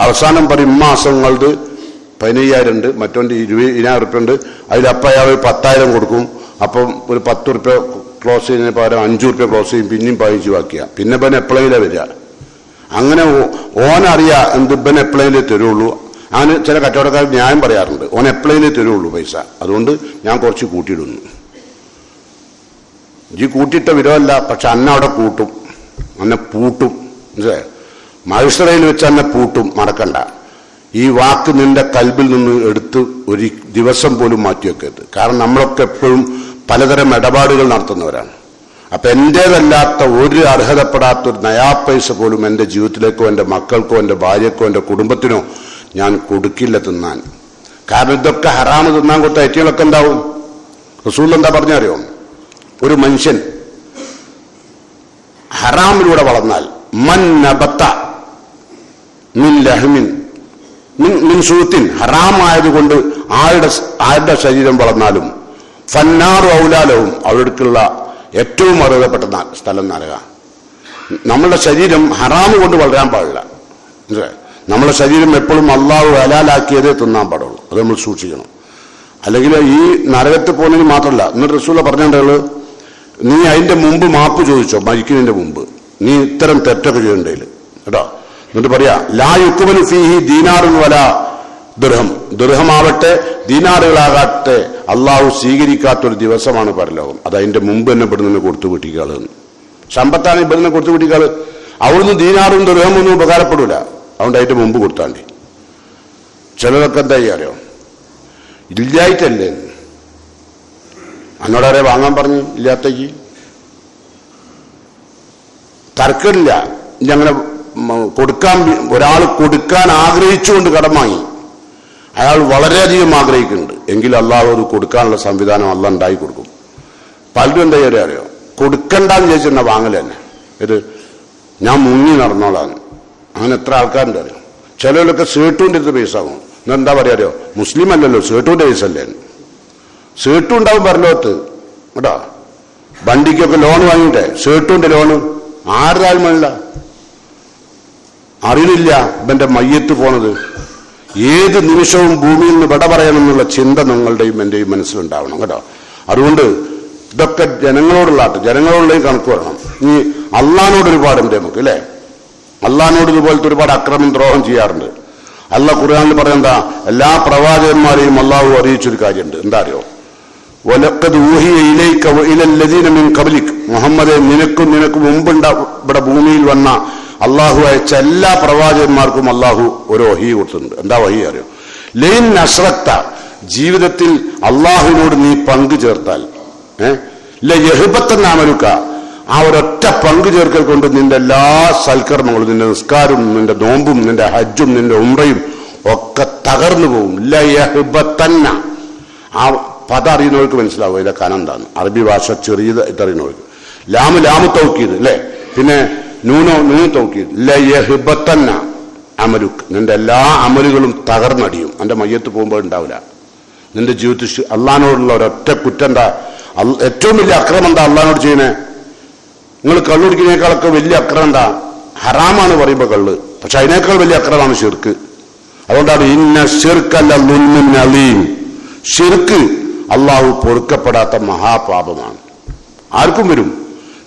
അവസാനം പറയും മാസങ്ങളത് 15,000 ഉണ്ട്, മറ്റോൻ്റെ 20,000 ഉറുപ്പ്യ ഉണ്ട്, അതിലപ്പം അയാൾ 10,000 കൊടുക്കും. അപ്പം ഒരു 10 ഉറുപ്പ്യ ക്ലോസ് ചെയ്യുന്നതിന് പകരം 5 ഉറുപ്പ്യ ക്ലോസ് ചെയ്യും, പിന്നെയും 15 ബാക്കിയാ. പിന്നെ ഇവൻ എപ്പോഴെങ്കിലും വരിക. അങ്ങനെ ഓനറിയാം എന്ത് ഇവൻ എപ്പോഴെങ്കിലും തരുള്ളൂ. അങ്ങനെ ചില കച്ചവടക്കാർ ന്യായം പറയാറുണ്ട്, ഓൻ എപ്പോഴെങ്കിലും തരുള്ളൂ പൈസ, അതുകൊണ്ട് ഞാൻ കുറച്ച് കൂട്ടിയിടുന്നു. ഈ കൂട്ടിയിട്ട വിധമല്ല, പക്ഷെ അന്ന അവിടെ കൂട്ടും, അന്നെ പൂട്ടും. മനസ്സിലായോ? മത്സരയിൽ വെച്ച് അന്നെ പൂട്ടും, മറക്കണ്ട. ഈ വാക്ക് നിന്റെ കൽബിൽ നിന്ന് എടുത്ത് ഒരു ദിവസം പോലും മാറ്റിവെക്കരുത്. കാരണം നമ്മളൊക്കെ എപ്പോഴും പലതരം ഇടപാടുകൾ നടത്തുന്നവരാണ്. അപ്പൊ എന്റേതല്ലാത്ത ഒരു അർഹതപ്പെടാത്ത ഒരു നയാ പൈസ പോലും എൻ്റെ ജീവിതത്തിലേക്കോ എൻ്റെ മക്കൾക്കോ എൻ്റെ ഭാര്യക്കോ എൻ്റെ കുടുംബത്തിനോ ഞാൻ കൊടുക്കില്ല തിന്നാൻ. കാരണം ഇതൊക്കെ ഹറാമ് തിന്നാൻ കൊടുത്ത ഐറ്റങ്ങളൊക്കെ എന്താവും? റസൂൽ എന്താ പറഞ്ഞറിയോ? ഒരു മനുഷ്യൻ ഹറാമിലൂടെ വളർന്നാൽ മൻ നബത്ത മിൻ ലഹ്മിൻ മിൻ സൂത്തിൻ, ഹറാമായതുകൊണ്ട് ആരുടെ ശരീരം വളർന്നാലും ഫന്നാറു ഔലാലവും അവിടേക്കുള്ള ഏറ്റവും അർഹതപ്പെട്ട സ്ഥലം നരക. നമ്മളുടെ ശരീരം ഹറാമ് കൊണ്ട് വളരാൻ പാടില്ല. നമ്മുടെ ശരീരം എപ്പോഴും അള്ളാഹു ഹലാലാക്കിയതേ തിന്നാൻ പാടുള്ളൂ. അത് നമ്മൾ സൂക്ഷിക്കണം. അല്ലെങ്കിൽ ഈ നരകത്തിൽ പോകുന്നതിന് മാത്രമല്ല, എന്നിട്ട് റസൂല പറഞ്ഞിട്ടുള്ളത്, നീ അതിന്റെ മുമ്പ് മാപ്പ് ചോദിച്ചോ, മരിക്കുന്നതിന്റെ മുമ്പ് നീ ഇത്തരം തെറ്റൊക്കെ ചെയ്യണ്ടേല് കേട്ടോ. എന്നിട്ട് പറയാ ലാ യുക്മലു ഫീഹി ദീനാറുൻ വലാ ദിർഹം, ദിർഹമാവട്ടെ ദീനാറുകളാകട്ടെ അള്ളാഹു സ്വീകരിക്കാത്തൊരു ദിവസമാണ് പരലോകം. അത് അതിന്റെ മുമ്പ് തന്നെ ഇവിടെ നിന്ന് കൊടുത്തു വീട്ടിക്കാളെന്ന്. സമ്പത്താണ് ഇവിടെ നിന്ന് കൊടുത്തു വീട്ടിക്കാള്. അവിടുന്ന് ദീനാറും ദിർഹമൊന്നും ഉപകാരപ്പെടൂല, അതുകൊണ്ട് അതിന്റെ മുമ്പ് കൊടുത്താണ്ടി. ചിലതൊക്കെ എന്താ അറിയോ? ഇല്ലായിട്ടല്ലേ അന്നോടാരെ വാങ്ങാൻ പറഞ്ഞു, ഇല്ലാത്തേക്ക് തർക്കമില്ല. ഇങ്ങനെ കൊടുക്കാൻ, ഒരാൾ കൊടുക്കാൻ ആഗ്രഹിച്ചുകൊണ്ട് കടം വാങ്ങി, അയാൾ വളരെയധികം ആഗ്രഹിക്കുന്നുണ്ട് എങ്കിൽ അള്ളാഹു അത് കൊടുക്കാനുള്ള സംവിധാനം അള്ളാഹ് ഉണ്ടായി കൊടുക്കും. പലരും എന്താ അറിയോ? കൊടുക്കണ്ടെന്ന് ചോദിച്ചിട്ടുണ്ട വാങ്ങൽ തന്നെ. ഇത് ഞാൻ മുങ്ങി നടന്നോളാന്ന്. അങ്ങനെ എത്ര ആൾക്കാരുണ്ട് അറിയോ? ചിലവരൊക്കെ സേട്ടുകൊണ്ടിരുന്ന പൈസ ആകും. എന്താ പറയാ അറിയോ? മുസ്ലിം അല്ലല്ലോ, സേട്ടുവിന്റെ പൈസ അല്ലേ. സേട്ടും ഉണ്ടാവും പരലോകത്ത് കേട്ടോ. വണ്ടിക്കൊക്കെ ലോൺ വാങ്ങിയിട്ടെ സേട്ടുവിന്റെ ലോണ് ആരുതാൽമല്ല അറിയില്ല. ഇവന്റെ മയ്യത്ത് പോണത് ഏത് നിമിഷവും ഭൂമിയിൽ നിന്ന് വിട പറയണമെന്നുള്ള ചിന്ത നിങ്ങളുടെയും എന്റെയും മനസ്സിലുണ്ടാവണം കേട്ടോ. അതുകൊണ്ട് ഇതൊക്കെ ജനങ്ങളോടുള്ളയും കണക്ക് വരണം. ഈ അള്ളാഹിനോട് ഒരുപാടുണ്ട് നമുക്ക് അല്ലേ? അള്ളാഹിനോട് ഇതുപോലത്തെ ഒരുപാട് അക്രമം ദ്രോഹം ചെയ്യാറുണ്ട്. അള്ളാഹ് ഖുർആനിൽ പറയുന്ന എല്ലാ പ്രവാചകന്മാരെയും അള്ളാഹു അറിയിച്ചൊരു കാര്യമുണ്ട്. എന്താ അറിയോ? വലഖദ് ഊഹിയ ഇലൈക വഇലൽ ലദീന മിൻ ഖബ്ലിക്, മുഹമ്മദേ നിനക്ക് ഇവിടെ ഭൂമിയിൽ വന്ന അള്ളാഹു അയച്ച എല്ലാ പ്രവാചകന്മാർക്കും അള്ളാഹു ഒരു വഹി കൊടുത്തിട്ടുണ്ട്. എന്താ വഹി അറിയോ? ലൈൻ അശ്റക്ത, ജീവിതത്തിൽ അള്ളാഹുവിനോട് നീ പങ്കു ചേർത്താൽ ലയഹ്ബത്തന്നഅമലുക, ആ ഒരൊറ്റ പങ്കു ചേർക്കൽ കൊണ്ട് നിന്റെ എല്ലാ സൽക്കർമ്മങ്ങളും, നിന്റെ നിസ്കാരവും നിന്റെ നോമ്പും നിന്റെ ഹജ്ജും നിന്റെ ഉംറയും ഒക്കെ തകർന്നു പോകും. ലയഹ്ബത്തന്ന, ആ പദം അറിയുന്നവർക്ക് മനസ്സിലാവും ഇതിന്റെ കനം എന്താന്ന്. അറബി ഭാഷ ചെറിയത് അറിയുന്നവർക്ക്. ലാമു തൗക്കീദ് അല്ലേ, പിന്നെ നൂനോ തൗക്കീദ്. ലയഹ്ബത്തന്ന അമലുക്ക്, നിന്റെ എല്ലാ അമലുകളും തകർന്നടിയും. എൻ്റെ മയ്യത്ത് പോകുമ്പോൾ ഉണ്ടാവില്ല. നിന്റെ ജീവിതത്തിൽ അള്ളാഹിനോടുള്ള ഒരൊറ്റ കുറ്റെന്താ? ഏറ്റവും വലിയ അക്രമം എന്താ അള്ളാഹിനോട് ചെയ്യുന്നത്? നിങ്ങൾ കള്ളുടിക്കുന്നതിനേക്കാളൊക്കെ വലിയ അക്രമം എന്താ? ഹറാമാണ് പറയുമ്പോൾ കള്ള്, പക്ഷെ അതിനേക്കാൾ വലിയ അക്രമമാണ് ഷിർക്ക്. അതുകൊണ്ടാണ് ഇന്ന ശിർക്കല്ല ദുൽമുൻ അലീം. ഷിർക്ക് അള്ളാഹു പൊറുക്കപ്പെടാത്ത മഹാപാപമാണ്. ആർക്കും വരും.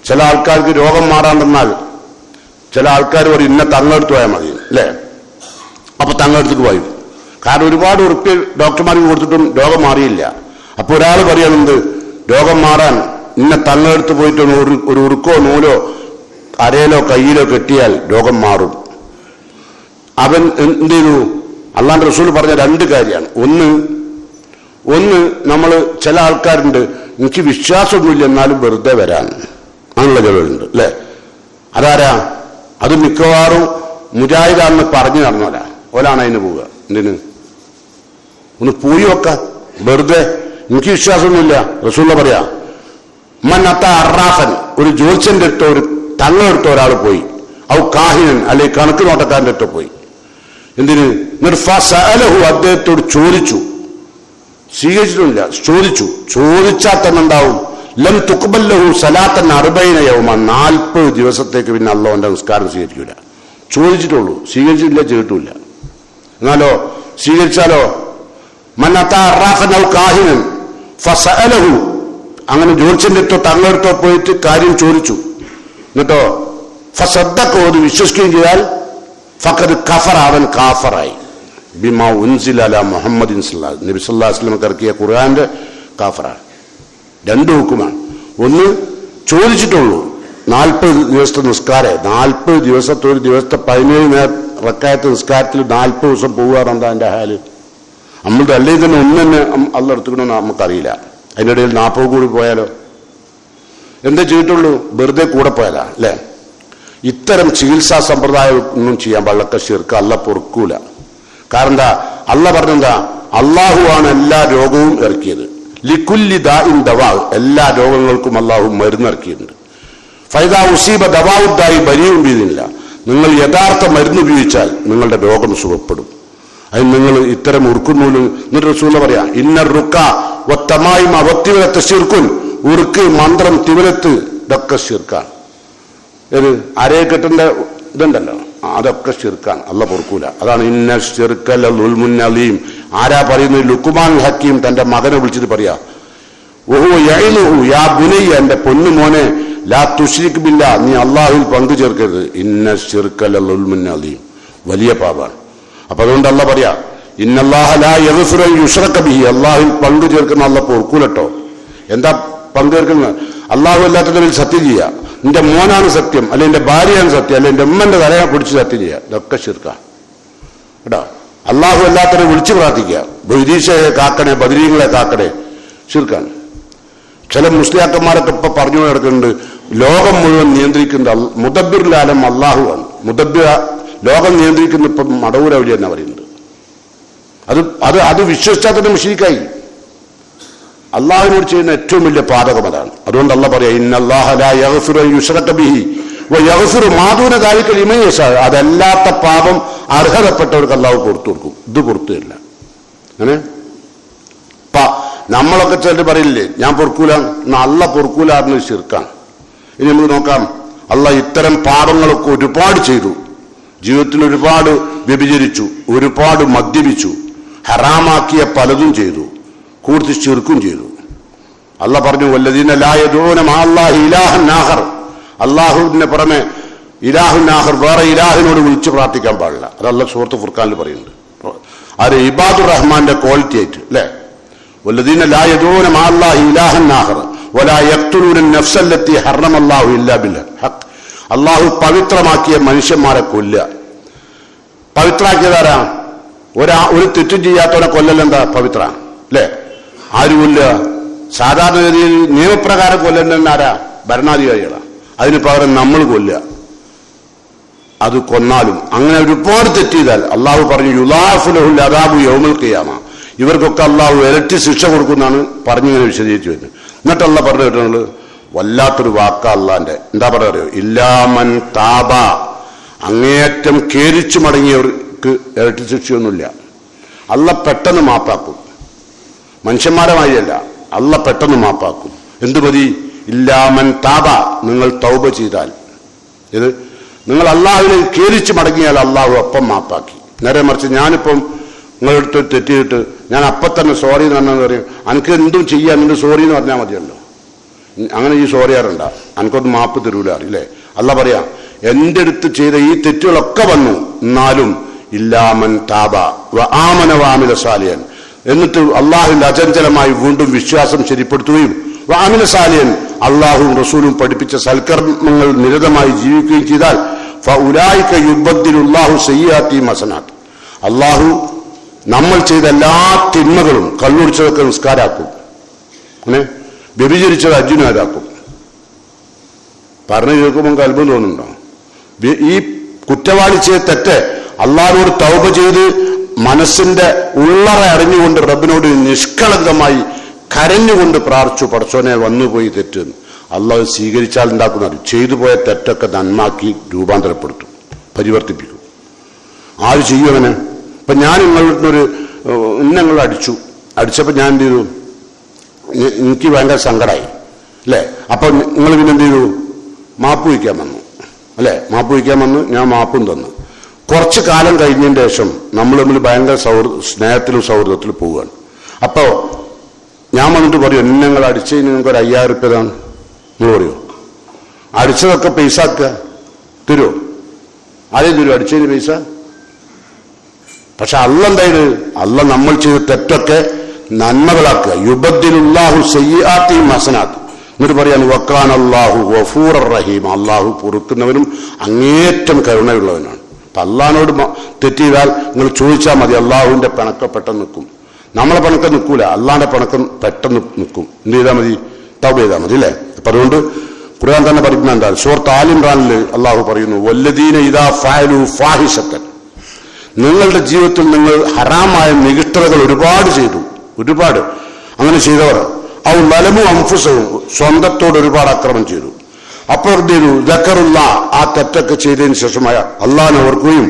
ചില ആൾക്കാർക്ക് രോഗം മാറാണ്ടെന്നാൽ ചില ആൾക്കാർ പറയും ഇന്ന തങ്ങെടുത്ത് പോയാൽ മതി, അല്ലേ? അപ്പൊ തങ്ങെടുത്തേക്ക് പോയി. കാരണം ഒരുപാട് ഉറുപ്പ് ഡോക്ടർമാർക്ക് കൊടുത്തിട്ടും രോഗം മാറിയില്ല. അപ്പൊ ഒരാൾ പറയുന്നത് രോഗം മാറാൻ ഇന്ന തങ്ങെടുത്ത് പോയിട്ട് ഒരു ഉറുക്കോ നൂലോ അരയിലോ കയ്യിലോ കെട്ടിയാൽ രോഗം മാറും. അവൻ എന്ത് ചെയ്തു? അള്ളാന്റെ റസൂൽ പറഞ്ഞ രണ്ട് കാര്യമാണ്. ഒന്ന് നമ്മൾ ചില ആൾക്കാരുണ്ട്, എനിക്ക് വിശ്വാസമൊന്നുമില്ല എന്നാലും വെറുതെ വരാൻ, അങ്ങനെയുള്ള ചിലരുണ്ട്, അല്ലേ? അതാരാ? അത് മിക്കവാറും മുജാഹിദാണെന്ന് പറഞ്ഞു നടന്നോലാ. ഓലാണ് അതിന് പോവുക. എന്തിന്? ഒന്ന് പോയി വെക്കാം വെറുതെ. എനിക്ക് വിശ്വാസമൊന്നുമില്ല. റസൂലുള്ള പറയാ മന്നത്ത അറാഫൻ, ഒരു ജ്യോത്സ്യന്റെ അടുത്തോ ഒരു തങ്ങളെടുത്ത ഒരാൾ പോയി, ഔ കാഹിനൻ അല്ലെ കണക്ക് നോട്ടക്കാരൻ്റെ അടുത്ത് പോയി. എന്തിന്? അദ്ദേഹത്തോട് ചോദിച്ചു, സ്വീകരിച്ചിട്ടില്ല, ചോദിച്ചാൽ തന്നെ ഉണ്ടാവും ലം തുഖ്ബല്ലഹു സലാത്തൻ 40 യൗമ, 40 ദിവസത്തേക്ക് പിന്നെ അല്ലാഹുവിന്റെ നിസ്കാരം സ്വീകരിക്കില്ല. ചോദിച്ചിട്ടുള്ളൂ, സ്വീകരിച്ചിട്ടില്ല, ചെയ്തിട്ടില്ല. എന്നാലോ സ്വീകരിച്ചാലോ മന്നത്ത അറാഫൻ ഔ കാഹിനൻ ഫസഅലഹു, അങ്ങനെ ജ്യോത്സ്യന്റെ അടുത്തോ തങ്ങളെടുത്തോ പോയിട്ട് കാര്യം ചോദിച്ചു, എന്നിട്ടോ ഫസദ്ദഖ, അത് വിശ്വസിക്കുകയും ചെയ്താൽ ഫഖദ് കഫറ, അവൻ കാഫറായി. ബിമാ ഉൻസില അലാ മുഹമ്മദിൻ സല്ലല്ലാഹു നബി സല്ലല്ലാഹു അലൈഹി വസല്ലം ഇറക്കിയ ഖുർആന്റെ കാഫറാണ്. രണ്ട് ഹുക്കുമാണ്. ഒന്ന് ചോദിച്ചിട്ടുള്ളൂ, 40 ദിവസത്തെ നിസ്കാരം, 40 ദിവസത്തെ ഒരു ദിവസത്തെ 17 റക്അത്ത് നിസ്കാരത്തിൽ 40 ദിവസം പോവുകയാണെന്താ എൻ്റെ ഹാല്? നമ്മളുടെ അല്ലെങ്കിൽ തന്നെ ഒന്ന് തന്നെ അള്ള എടുത്തുക്കണമെന്ന് നമുക്കറിയില്ല. അതിൻ്റെ ഇടയിൽ 40 കൂടി പോയാലോ? എന്താ ചെയ്തിട്ടുള്ളൂ? വെറുതെ കൂടെ പോയാലാ, അല്ലേ? ഇത്തരം ചികിത്സാ സമ്പ്രദായം ഒന്നും ചെയ്യാൻ പാടില്ല. ശിർക്ക് അള്ള പൊറുക്കൂല. കാരണം എന്താ? അള്ള പറഞ്ഞെന്താ? അള്ളാഹുവാണ് എല്ലാ രോഗവും ഇറക്കിയത്. ലിക്കുല്ലി ദാഇൻ ദവാ, എല്ലാ രോഗങ്ങൾക്കും അള്ളാഹു മരുന്നിറക്കിയിട്ടുണ്ട്. ഫൈദാ ഉസീബ ദവാഉദ്ദായി ബരീഉൻ ബിഇദ്നില്ല, നിങ്ങൾ യഥാർത്ഥ മരുന്ന് ഉപയോഗിച്ചാൽ നിങ്ങളുടെ രോഗം സുഖപ്പെടും. അതിന് നിങ്ങൾ ഇത്തരം ഉറുക്കുന്നൂലും. എന്നിട്ട് റസൂൽ പറയാ ഇന്ന റുക്ക വത്തമായിമ വത്തിവലത്ത് ശിർക്കുൻ, ഉറുക്ക്, മന്ത്രം, തിവലത്ത് ഇതൊക്കെ ശിർക്കാണ്. ഏത് അരയക്കെട്ടിന്റെ ഇതുണ്ടല്ലോ, അതൊക്കെ ശിർക്കാണ്. അള്ള പൊറുക്കൂല. അതാണ് ഇന്ന ശിർക്കൽ ദുൽമുൻ അലീം. ആരാ പറയുന്നത്? ലുക്മാൻ ഹക്കീം തന്റെ മകനെ വിളിച്ചിട്ട് പറയാ ഓഹോ യഅ്ലുഹു യാ ബുനയ്യ, എന്റെ പൊന്നു മോനെ, ലാ തുശ്രിക് ബില്ലാ, നീ അള്ളാഹുവിൽ പങ്കു ചേർക്കരുത്. ഇന്ന ശിർക്കൽ ദുൽമുൻ അലീം, വലിയ പാപാണ്. അപ്പൊ അതുകൊണ്ട് അള്ള പറയാ ഇന്നല്ലാഹ ലാ യഗ്ഫിറു അൻ യുശ്റക ബിഹി, അള്ളാഹുവിൽ പങ്കു ചേർക്കുന്ന അള്ള പൊറുക്കൂലട്ടോ. എന്താ പങ്കു ചേർക്കുന്നത്? അള്ളാഹു അല്ലാത്തതിൽ സത്യം ചെയ്യുക, എന്റെ മോനാണ് സത്യം, അല്ലെ എന്റെ ഭാര്യയാണ് സത്യം, അല്ലെ എന്റെ ഉമ്മന്റെ തലയെ പിടിച്ച് സത്യം ചെയ്യുക, ഇതൊക്കെ ശിർക്കാണ് കേട്ടോ. അള്ളാഹു അല്ലാത്തവരെ വിളിച്ചു പ്രാർത്ഥിക്കുക, ബൈദീശയെ കാക്കണേ, ബദരീങ്ങളെ കാക്കണേ, ശിർക്കാണ്. ചില മുസ്ലിയാക്കന്മാരൊക്കെ ഇപ്പൊ പറഞ്ഞു കിടക്കുന്നുണ്ട് ലോകം മുഴുവൻ നിയന്ത്രിക്കുന്ന മുദബ്ബിറുൽ ആലം അള്ളാഹുവാണ്. മുദബ്ബിർ ലോകം നിയന്ത്രിക്കുന്ന ഇപ്പം മടവൂരൗലി എന്നാ പറയുന്നത്. അത് വിശ്വസിച്ചാൽ തന്നെ മുശ്രിക്കായി. അള്ളാഹുവിനോട് ചെയ്യുന്ന ഏറ്റവും വലിയ പാതകം അതാണ്. അതുകൊണ്ട് അള്ളാഹ് പറയാ ഇന്നല്ലാഹ ലാ യഗ്ഫിറു അൻ യുശ്റക ബിഹി വയഗ്ഫിറു മാ ദൂന ദാലിക ലിമൻ യശാ, അതല്ലാത്ത പാപം അർഹതപ്പെട്ടവർക്ക് അള്ളാഹു പുറത്തു കൊടുക്കും. ഇത് പുറത്തു തരില്ല. അങ്ങനെ നമ്മളൊക്കെ ചിലർ പറയില്ലേ ഞാൻ പൊറുക്കൂല, അള്ള പൊറുക്കൂലാന്ന് ശിർക്കാണ്. ഇനി നമുക്ക് നോക്കാം. അള്ളാഹ് ഇത്തരം പാപങ്ങളൊക്കെ ഒരുപാട് ചെയ്തു. ജീവിതത്തിൽ ഒരുപാട് വ്യഭിചരിച്ചു, ഒരുപാട് മദ്യപിച്ചു, ഹറാമാക്കിയ പലതും ചെയ്തു, കൂടുതൽ ശിർക്കും ചെയ്തു. അള്ളാഹ് പറഞ്ഞു വല്ലദീന ലാ യദഊന മഅല്ലാഹി ഇലാഹൻ ആഖർ, അള്ളാഹുവിന് പുറമെ ഇലാഹുൻ ആഖർ, വേറെ ഇലാഹിനോട് വിളിച്ച് പ്രാർത്ഥിക്കാൻ പാടില്ല. അത് അള്ളാഹ് സൂറത്ത് ഫുർഖാനിൽ പറയുന്നുണ്ട്. അത് ഇബാദുർ റഹ്മാന്റെ ക്വാളിറ്റി ആയിട്ട്, അല്ലേ? വല്ലദീന ലാ യദഊന മഅല്ലാഹി ഇലാഹൻ ആഖർ വലാ യഖ്തുലൂന അൻ-നഫ്സ അല്ലത്തി ഹറമല്ലാഹു ഇല്ലാ ബിൽ ഹഖ്, അള്ളാഹു പവിത്രമാക്കിയ മനുഷ്യന്മാരെ കൊല്ലുക. പവിത്രാക്കിയതാരാ? ഒരു തെറ്റും ചെയ്യാത്തവനെ കൊല്ലലെന്താ പവിത്ര, അല്ലേ? ആര് കൊല്ലുക? സാധാരണഗതിയിൽ നിയമപ്രകാരം കൊല്ലേണ്ട ആരാ? ഭരണാധികാരികളാണ്. അതിന് പകരം നമ്മൾ കൊല്ലുക. അത് കൊന്നാലും അങ്ങനെ ഒരുപാട് തെറ്റിയതാൽ അള്ളാഹു പറഞ്ഞു യുളാഫു ലഹുൽ അദാബു യൗമൽ ഖിയാമ, ഇവർക്കൊക്കെ അള്ളാഹു ഇരട്ടി ശിക്ഷ കൊടുക്കുന്നതാണ് പറഞ്ഞിങ്ങനെ വിശദീകരിച്ചു വരുന്നത്. എന്നിട്ട് അള്ളാഹ് പറഞ്ഞു കേട്ടുള്ളത് വല്ലാത്തൊരു വാക്ക അള്ളാന്റെ. എന്താ പറയാ? ഇല്ലാമൻ താബ, അങ്ങേയറ്റം കേരിച്ചു മടങ്ങിയവർക്ക് ഇരട്ടി ശിക്ഷയൊന്നുമില്ല. അല്ല പെട്ടെന്ന് മാപ്പാക്കും. മനുഷ്യന്മാരെ മാതിരിയല്ല, അല്ല പെട്ടെന്ന് മാപ്പാക്കും. എന്തു മതി? ഇല്ലാമൻ താബ, നിങ്ങൾ തൗബ ചെയ്താൽ. ഇത് നിങ്ങൾ അള്ളാഹുവിനെ കേരിച്ചു മടങ്ങിയാൽ അള്ളാഹു അപ്പം മാപ്പാക്കി. നേരെ മറിച്ച് ഞാനിപ്പം നിങ്ങളെടുത്ത് തെറ്റിയിട്ട് ഞാൻ അപ്പം തന്നെ സോറി എന്ന് പറഞ്ഞാൽ പറയും, എനിക്ക് എന്തും ചെയ്യാൻ നിന്റെ സോറി എന്ന് പറഞ്ഞാൽ മതിയല്ലോ. അങ്ങനെ ഈ സോറി ആരുണ്ടാ, എനിക്കൊന്നും മാപ്പ് തരൂല അറിയില്ലേ? അല്ല പറയാം, എൻ്റെ അടുത്ത് ചെയ്ത ഈ തെറ്റുകളൊക്കെ വന്നു, എന്നാലും ഇല്ലാമൻ താബ ആമന വാമില സാലിയൻ, എന്നിട്ട് അള്ളാഹുവിന്റെ അചഞ്ചലമായി വീണ്ടും വിശ്വാസം ശരിപ്പെടുത്തുകയും വാമില സാലിയൻ അള്ളാഹുവും റസൂലും പഠിപ്പിച്ച സൽക്കർമ്മങ്ങൾ നിരതമായി ജീവിക്കുകയും ചെയ്താൽ ഫഉലൈക യുബദ്ദിലുല്ലാഹു സയ്യിആതിഹിം ഹസനാത്ത്, അള്ളാഹു നമ്മൾ ചെയ്ത എല്ലാ തിന്മകളും, കള്ളുടിച്ചതൊക്കെ നിസ്കാരാക്കും, അങ്ങനെ വ്യഭിചരിച്ചത് അർജുനാരാക്കും. പറഞ്ഞു കേൾക്കുമ്പോൾ അത്ഭുതം തോന്നുന്നുണ്ടോ? ഈ കുറ്റവാളി ചെയ്ത തെറ്റ് അള്ളാഹിനോട് തൗബ ചെയ്ത് മനസ്സിന്റെ ഉള്ളറ അറിഞ്ഞുകൊണ്ട് റബ്ബിനോട് നിഷ്കളങ്കമായി കരഞ്ഞുകൊണ്ട് പ്രാർത്ഥിച്ചു, പടച്ചോനെ വന്നുപോയി തെറ്റെന്ന്. അള്ളാഹു സ്വീകരിച്ചാൽ ഉണ്ടാക്കുന്ന ചെയ്തു പോയ തെറ്റൊക്കെ നന്മാക്കി രൂപാന്തരപ്പെടുത്തും, പരിവർത്തിപ്പിക്കും. ആര് ചെയ്യുവനെ? ഇപ്പൊ ഞാൻ നിങ്ങൾ അടിച്ചപ്പോൾ ഞാൻ എന്ത് ചെയ്തു? എനിക്ക് ഭയങ്കര സങ്കടമായി അല്ലേ? അപ്പൊ നിങ്ങൾ പിന്നെ എന്ത് ചെയ്തു? മാപ്പ് വയ്ക്കാൻ വന്നു അല്ലെ? മാപ്പ് വയ്ക്കാൻ വന്ന് ഞാൻ മാപ്പും തന്നു. കുറച്ച് കാലം കഴിഞ്ഞതിന് ശേഷം നമ്മൾ തമ്മിൽ ഭയങ്കര സ്നേഹത്തിലും സൗഹൃദത്തിലും പോവുകയാണ്. അപ്പോ ഞാൻ വന്നിട്ട് പറയും, നിങ്ങൾ അടിച്ചതിന് നിങ്ങൾക്ക് ഒരു 5000 രൂപ തരാണ്. നിങ്ങൾ പറയോ? അടിച്ചതൊക്കെ പൈസ ആക്കുക തരുമോ? ആദ്യം തരുമോ അടിച്ചതിന് പൈസ? പക്ഷെ അല്ല എന്തായത്? അല്ല നമ്മൾ ചെയ്ത തെറ്റൊക്കെ നന്മകളാക്കുക. യുബദ്ദിലുല്ലാഹു സയ്യിആതിഹിം ഹസനാത്ത്. എന്നിട്ട് പറയാൻ വക്കാന അല്ലാഹു ഗഫൂറർ റഹീം, അള്ളാഹു പൊറുക്കുന്നവനും അങ്ങേറ്റം കരുണയുള്ളവനാണ്. അപ്പൊ അള്ളാഹിനോട് തെറ്റ് ചെയ്താൽ നിങ്ങൾ ചോദിച്ചാൽ മതി, അള്ളാഹുവിന്റെ പിണക്കം പെട്ടെന്ന് നിൽക്കും. നമ്മളെ പിണക്കം നിൽക്കൂല, അള്ളാഹിന്റെ പിണക്കം പെട്ടെന്ന് നിൽക്കും. എന്ത് ചെയ്താൽ മതി? തൗബ ചെയ്താൽ മതി അല്ലേ? അപ്പൊ അതുകൊണ്ട് ഖുർആൻ തന്നെ പഠിക്കുന്ന എന്താ? സൂറത്ത് ആൽ ഇംറാനിൽ അള്ളാഹു പറയുന്നു, വല്ലദീന ഇദാ ഫഅലു ഫാഹിശത്തൻ, നിങ്ങളുടെ ജീവിതത്തിൽ നിങ്ങൾ ഹറാമായ നികിഷ്ടതകൾ ഒരുപാട് അങ്ങനെ ചെയ്തവർ, ഔ ലലമു അൻഫുസഹും, സ്വന്തത്തോട് ഒരുപാട് അക്രമം ചെയ്തു. അപ്പോൾ ദക്കറുള്ള ആ തെറ്റൊക്കെ ചെയ്തതിന് ശേഷമായ അള്ളാഹിനെ ഓർക്കുകയും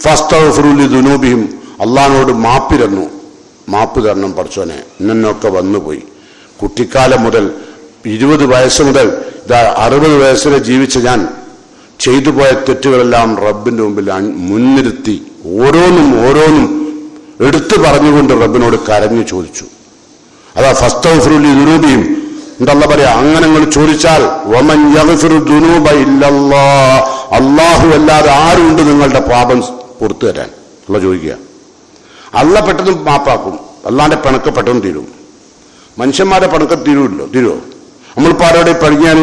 ഫസ്തഗ്ഫിറു ലിദുനൂബിഹിം, അള്ളാഹിനോട് മാപ്പ് തരണം പഠിച്ചോനെ, ഇന്നൊക്കെ വന്നുപോയി. കുട്ടിക്കാലം മുതൽ 20 വയസ്സ് മുതൽ 60 വയസ്സിനെ ജീവിച്ച ഞാൻ ചെയ്തു പോയ തെറ്റുകളെല്ലാം റബ്ബിന്റെ മുമ്പിൽ മുൻനിർത്തി ഓരോന്നും എടുത്തു പറഞ്ഞുകൊണ്ട് റബ്ബിനോട് കരഞ്ഞു ചോദിച്ചു. അതാ ഫസ്തഗ്ഫിറു ലിദുനൂബിഹിം. എന്താ പറയാ? അങ്ങനെ നിങ്ങൾ ചോദിച്ചാൽ വമൻ യഗ്ഫിറു ദുനൂബ ഇല്ലല്ലാഹ്, അല്ലാഹു അല്ലാതെ ആരുണ്ട് നിങ്ങളുടെ പാപം പുറത്തു തരാൻ? അല്ല ചോദിക്കുക. അല്ല പെട്ടെന്ന് മാപ്പാക്കും, അല്ലാന്റെ പിണക്ക് പെട്ടെന്ന് തീരും. മനുഷ്യന്മാരുടെ പിണക്കം തീരുമോ? നമ്മളിപ്പോൾ ആരോടെ പഠിക്കാൻ